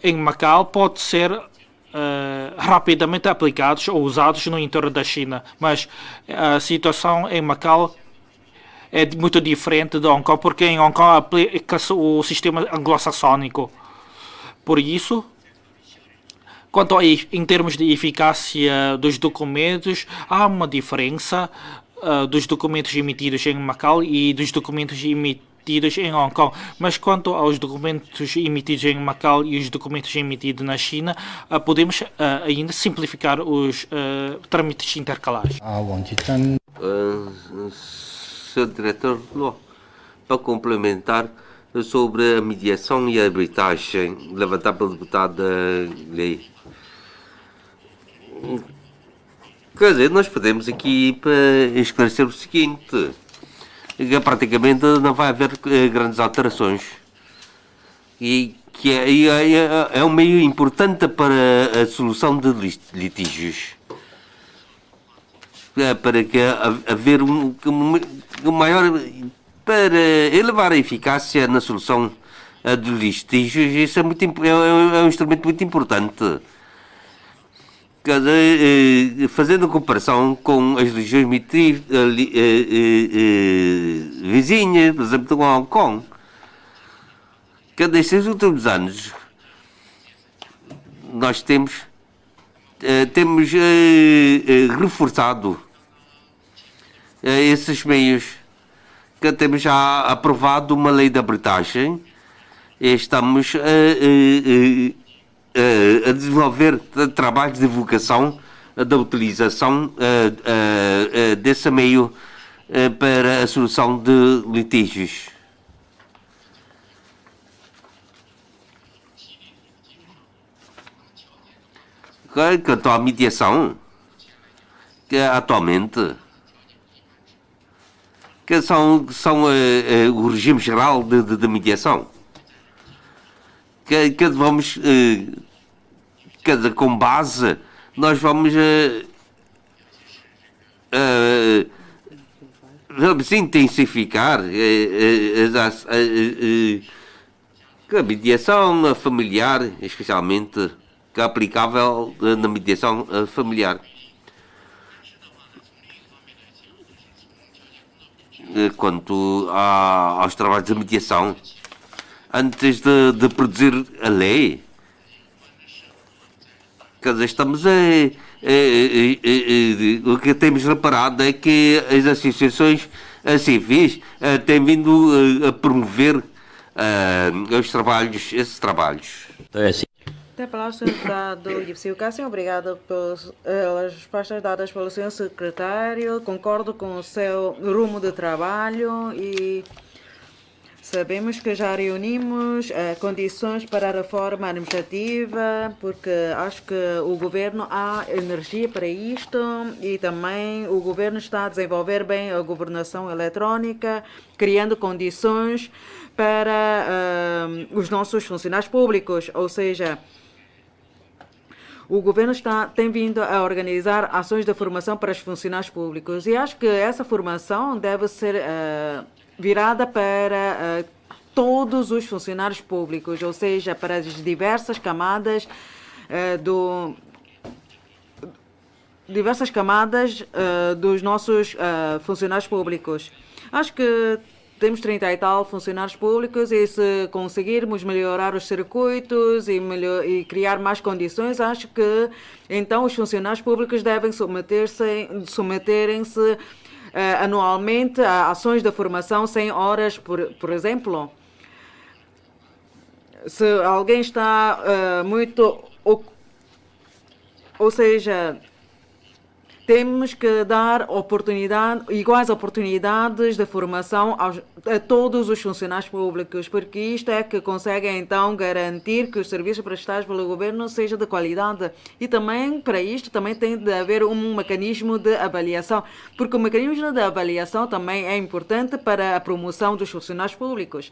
em Macau pode ser rapidamente aplicados ou usados no interior da China. Mas a situação em Macau é muito diferente de Hong Kong, porque em Hong Kong aplica-se o sistema anglo-saxónico. Por isso, em termos de eficácia dos documentos, há uma diferença dos documentos emitidos em Macau e dos documentos emitidos em Hong Kong. Mas quanto aos documentos emitidos em Macau e os documentos emitidos na China, podemos ainda simplificar os trâmites intercalares.
Sr. Diretor, para complementar sobre a mediação e a arbitragem levantada pelo deputado Lei. Quer dizer, nós podemos aqui esclarecer o seguinte, que praticamente não vai haver grandes alterações e que é um meio importante para a solução de litígios, para que haver um maior, para elevar a eficácia na solução de litígios. Isso é um instrumento muito importante. Fazendo comparação com as regiões vizinhas, por exemplo, com Hong Kong, que nestes últimos anos nós temos reforçado esses meios, que temos já aprovado uma lei de arbitragem e estamos a desenvolver trabalhos de divulgação da utilização desse meio para a solução de litígios. Quanto à mediação, que atualmente que são o regime geral de mediação, que vamos com base, nós vamos intensificar a mediação familiar, especialmente, que é aplicável na mediação familiar. Quanto aos trabalhos de mediação, antes de produzir a lei, quer dizer, o que temos reparado é que as associações civis têm vindo a promover esses trabalhos.
É assim.
Até a palavra, deputado Yves Cássio. Obrigado pelas respostas dadas pelo senhor secretário. Concordo com o seu rumo de trabalho e Sabemos que já reunimos condições para a reforma administrativa, porque acho que o governo há energia para isto e também o governo está a desenvolver bem a governação eletrónica, criando condições para os nossos funcionários públicos, ou seja, o governo tem vindo a organizar ações de formação para os funcionários públicos e acho que essa formação deve ser virada para todos os funcionários públicos, ou seja, para as diversas camadas dos nossos funcionários públicos. Acho que temos 30 e tal funcionários públicos e se conseguirmos melhorar os circuitos e criar mais condições, acho que então os funcionários públicos devem submeterem-se anualmente a ações de formação 100 horas, por exemplo. Se alguém está ou seja, temos que dar iguais oportunidades de formação a todos os funcionários públicos, porque isto é que consegue então garantir que os serviços prestados pelo governo sejam de qualidade. E também, para isto, também tem de haver um mecanismo de avaliação, porque o mecanismo de avaliação também é importante para a promoção dos funcionários públicos.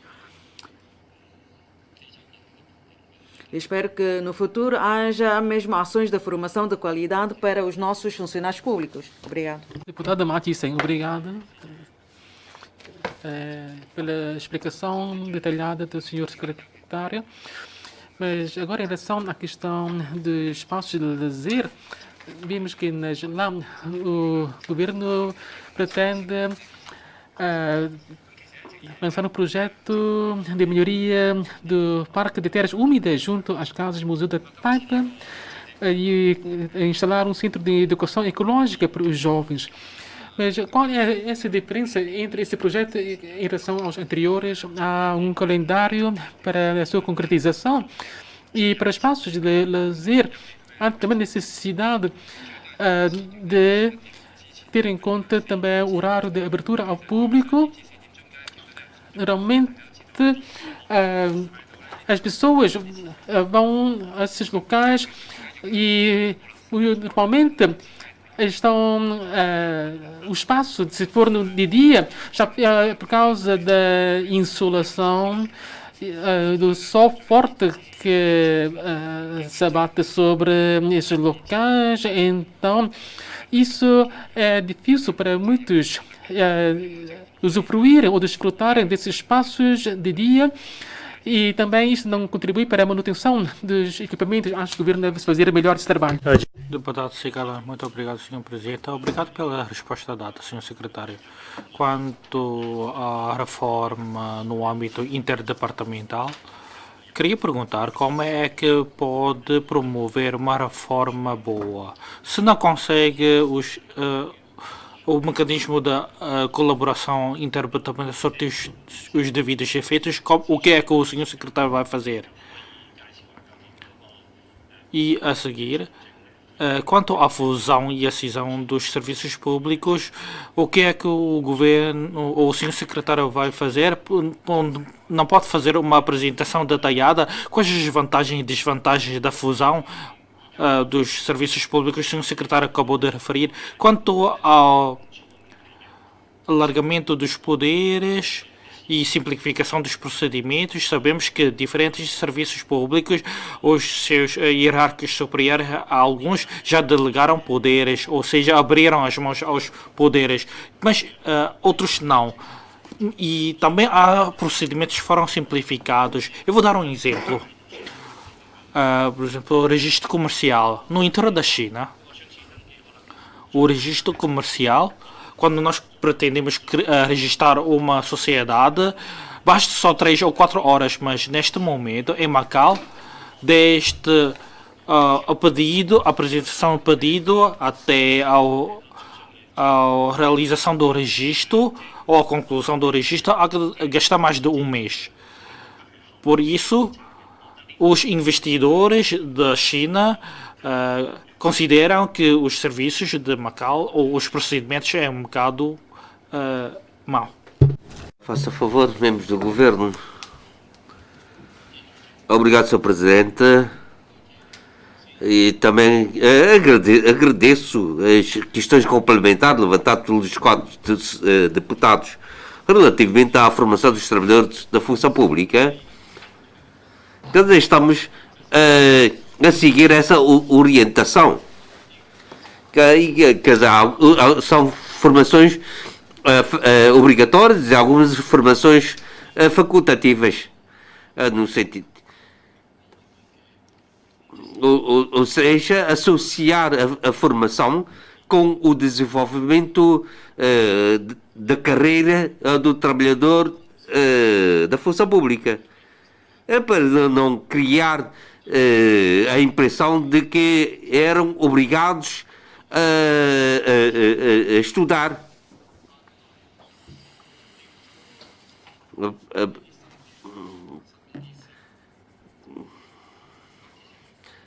Espero que no futuro haja mesmo ações de formação de qualidade para os nossos funcionários públicos. Obrigado.
Deputada Mathiesen, obrigado pela explicação detalhada do senhor secretário. Mas agora, em relação à questão dos espaços de lazer, vimos que lá o governo pretende lançar um projeto de melhoria do parque de terras úmidas junto às casas Museu da Taipa e instalar um centro de educação ecológica para os jovens. Mas qual é essa diferença entre esse projeto em relação aos anteriores? Há um calendário para a sua concretização e para espaços de lazer há também necessidade de ter em conta também o horário de abertura ao público. Realmente, as pessoas vão a esses locais e normalmente o espaço, se for de dia, já por causa da insolação, do sol forte que se abate sobre esses locais, então isso é difícil para muitos usufruírem ou desfrutarem desses espaços de dia e também isso não contribui para a manutenção dos equipamentos. Acho que o governo deve fazer melhor esse trabalho.
Deputado Cigala, muito obrigado, Sr. Presidente. Obrigado pela resposta dada, Sr. Secretário. Quanto à reforma no âmbito interdepartamental, queria perguntar como é que pode promover uma reforma boa se não consegue o mecanismo da colaboração interdepartamental sobre os devidos efeitos. O que é que o Sr. Secretário vai fazer? E a seguir, quanto à fusão e a cisão dos serviços públicos, o que é que o governo ou o Sr. Secretário vai fazer? Não pode fazer uma apresentação detalhada com as vantagens e desvantagens da fusão dos serviços públicos que o Sr. Secretário acabou de referir. Quanto ao alargamento dos poderes e simplificação dos procedimentos, sabemos que diferentes serviços públicos, os seus hierárquicos superiores, alguns já delegaram poderes, ou seja, abriram as mãos aos poderes, mas outros não. E também há procedimentos que foram simplificados. Eu vou dar um exemplo. Por exemplo, o registro comercial. No interior da China, o registro comercial, quando nós pretendemos registrar uma sociedade, basta só 3 ou 4 horas, mas neste momento, em Macau, desde a apresentação do pedido até a realização do registro ou a conclusão do registro, há que gastar mais de um mês. Por isso, os investidores da China consideram que os serviços de Macau ou os procedimentos é um bocado mau.
Faça favor, membros do governo. Obrigado, Sr. Presidente. E também agradeço as questões complementares levantadas pelos quatro deputados relativamente à formação dos trabalhadores da função pública. Quer dizer, estamos a seguir essa orientação. Quer dizer, são formações obrigatórias e algumas formações facultativas, no sentido. Ou seja, associar a formação com o desenvolvimento da carreira do trabalhador da função pública. É para não criar a impressão de que eram obrigados a estudar.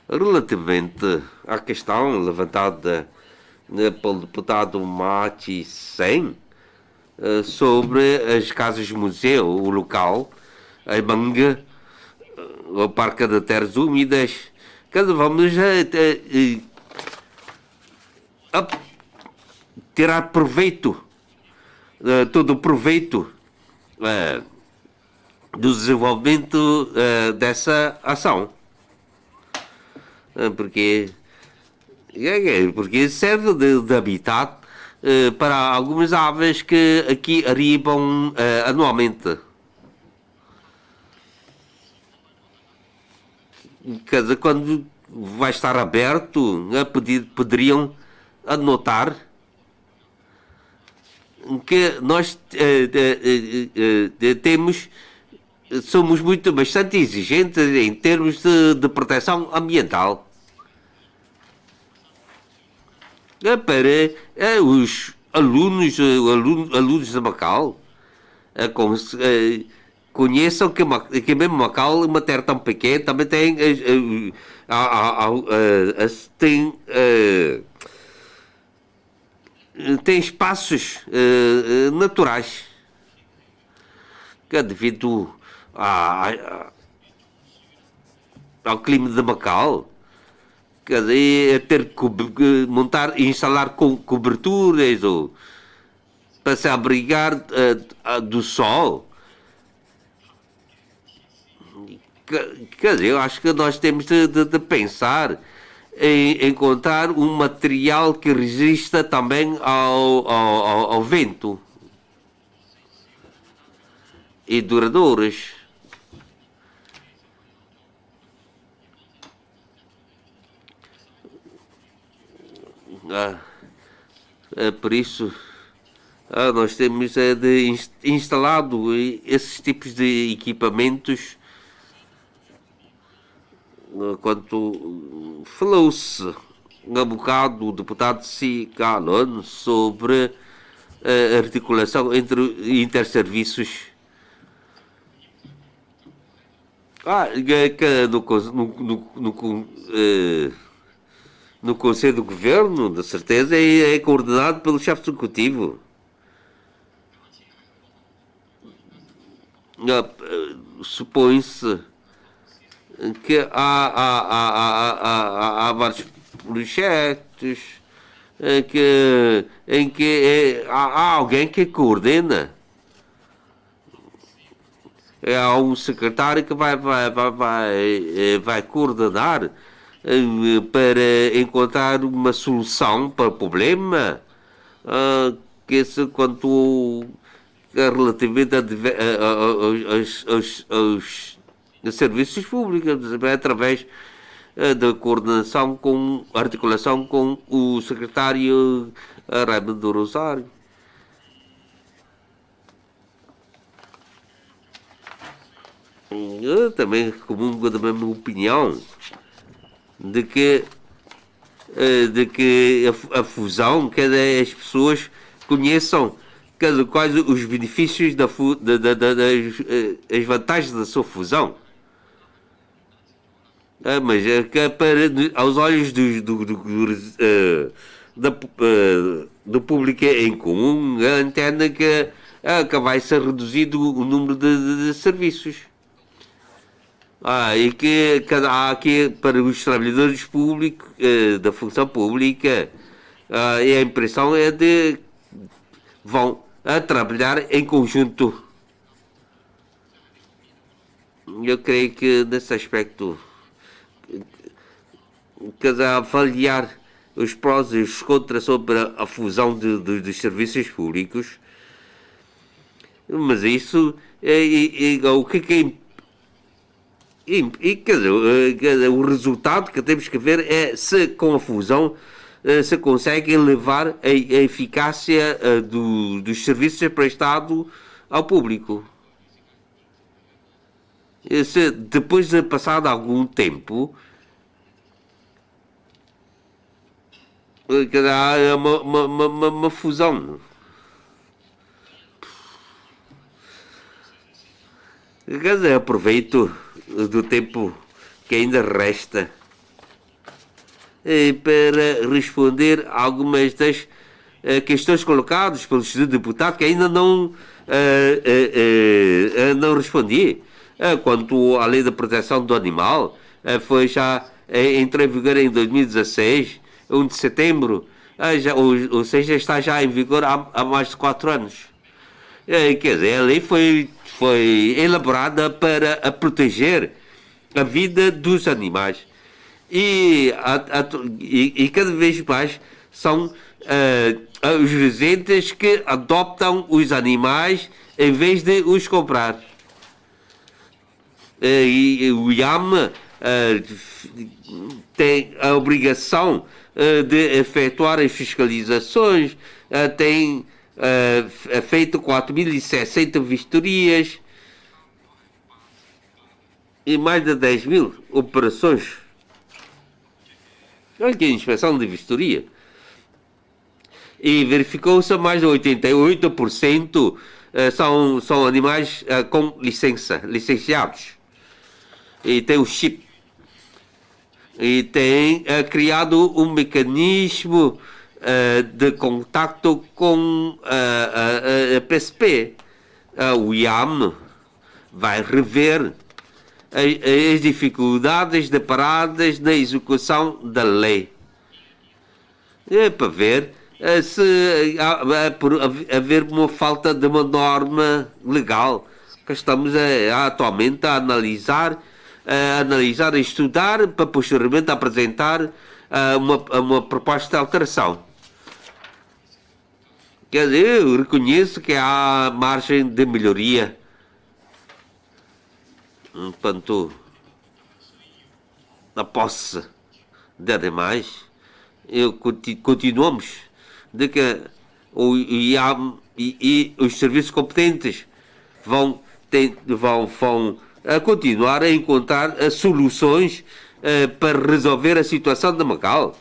Relativamente à questão levantada pelo deputado Mati Sen sobre as casas-museu, o local, a Manga, o Parque de Terras Úmidas, vamos a tirar proveito, todo o proveito do desenvolvimento dessa ação. Porque serve de habitat para algumas aves que aqui arribam anualmente. Quer dizer, quando vai estar aberto, poderiam anotar que nós somos bastante exigentes em termos de proteção ambiental. Para os alunos de Macau conheçam que mesmo Macau, uma terra tão pequena, também tem espaços naturais que devido ao clima de Macau, quer dizer, ter que montar e instalar coberturas ou para se abrigar do sol. Quer dizer, eu acho que nós temos de pensar em encontrar um material que resista também ao vento e duradouros. Por isso nós temos de instalado esses tipos de equipamentos. Quanto falou-se um bocado o deputado Cicalone sobre a articulação entre interserviços. No Conselho do Governo, de certeza, é coordenado pelo chefe executivo. Supõe-se que há vários projetos em que há alguém que coordena. Há um secretário que vai coordenar para encontrar uma solução para o problema, quanto relativamente aos serviços públicos, através da coordenação articulação com o secretário Raimundo do Rosário. Eu também comungo da mesma opinião de que a fusão, que as pessoas conheçam quais os benefícios das vantagens da sua fusão. Mas aos olhos do público em comum, entende que que vai ser reduzido o número de serviços. E que há aqui para os trabalhadores públicos, da função pública, e a impressão é de vão trabalhar em conjunto. Eu creio que nesse aspecto, avaliar os prós e os contras sobre a fusão dos serviços públicos, mas isso o que quer dizer, o resultado que temos que ver é se com a fusão se consegue elevar a eficácia dos serviços prestados ao público. Se depois de passado algum tempo há uma fusão. Quer dizer, aproveito do tempo que ainda resta para responder a algumas das questões colocadas pelos deputados que ainda não respondi. Quanto à lei da proteção do animal, entrou em vigor em 2016, 1 de setembro, ou seja, está já em vigor há mais de 4 anos. Quer dizer, a lei foi elaborada para proteger a vida dos animais. E cada vez mais são os residentes que adoptam os animais em vez de os comprar. E o IAM tem a obrigação de efetuar as fiscalizações, tem feito 4.600 vistorias e mais de 10.000 operações. Olha que inspeção de vistoria. E verificou-se mais de 88% são animais com licença, licenciados. E tem o chip. E tem criado um mecanismo de contacto com a PSP. O IAM vai rever as dificuldades deparadas na execução da lei. Para ver se por haver uma falta de uma norma legal que estamos atualmente a analisar, a estudar, para posteriormente apresentar uma proposta de alteração. Quer dizer, eu reconheço que há margem de melhoria. Enquanto na posse de animais, continuamos de que o IAM e os serviços competentes vão continuar a encontrar soluções para resolver a situação de Macau.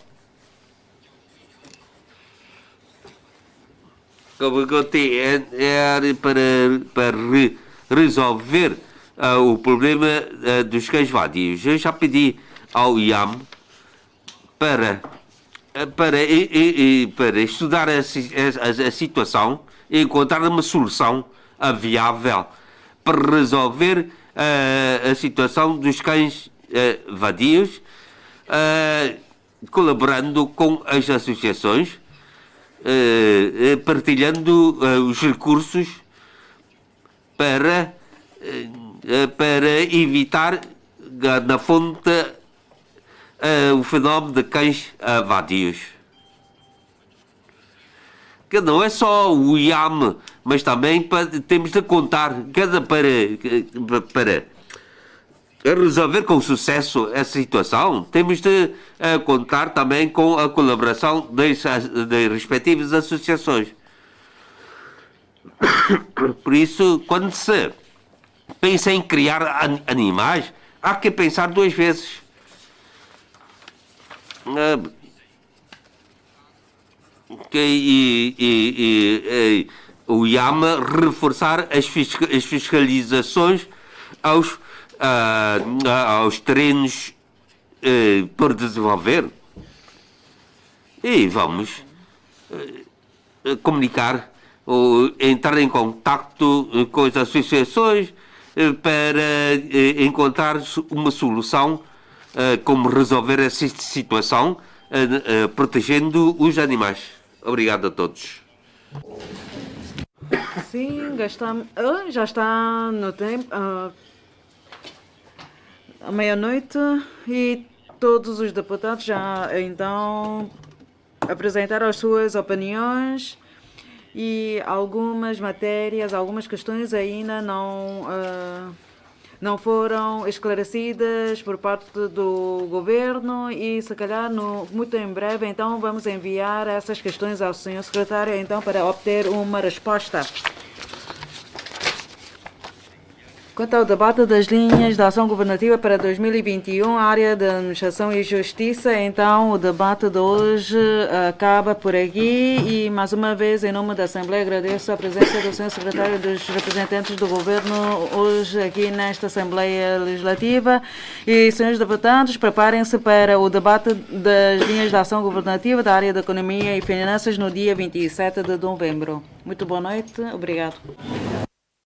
Para resolver o problema dos cães vadios. Eu já pedi ao IAM para estudar a situação e encontrar uma solução viável para resolver a situação dos cães vadios, colaborando com as associações, partilhando os recursos para evitar na fonte o fenómeno de cães vadios. Que não é só o IAM, mas também temos de contar para resolver com sucesso essa situação, temos de contar também com a colaboração das respectivas associações. Por isso, quando se pensa em criar animais, há que pensar 2 vezes. O IAM reforçar as fiscalizações aos terrenos por desenvolver. E vamos comunicar ou entrar em contato com as associações para encontrar uma solução como resolver essa situação, protegendo os animais. Obrigado a todos.
Sim, já está no tempo, à meia-noite, e todos os deputados já então apresentaram as suas opiniões e algumas matérias, algumas questões ainda não foram esclarecidas por parte do governo e se calhar muito em breve então vamos enviar essas questões ao senhor secretário então para obter uma resposta. Quanto ao debate das linhas de ação governativa para 2021, a área de administração e justiça, então o debate de hoje acaba por aqui e mais uma vez em nome da Assembleia agradeço a presença do senhor secretário e dos representantes do governo hoje aqui nesta Assembleia Legislativa e senhores deputados, preparem-se para o debate das linhas de ação governativa da área da economia e finanças no dia 27 de novembro. Muito boa noite, obrigado.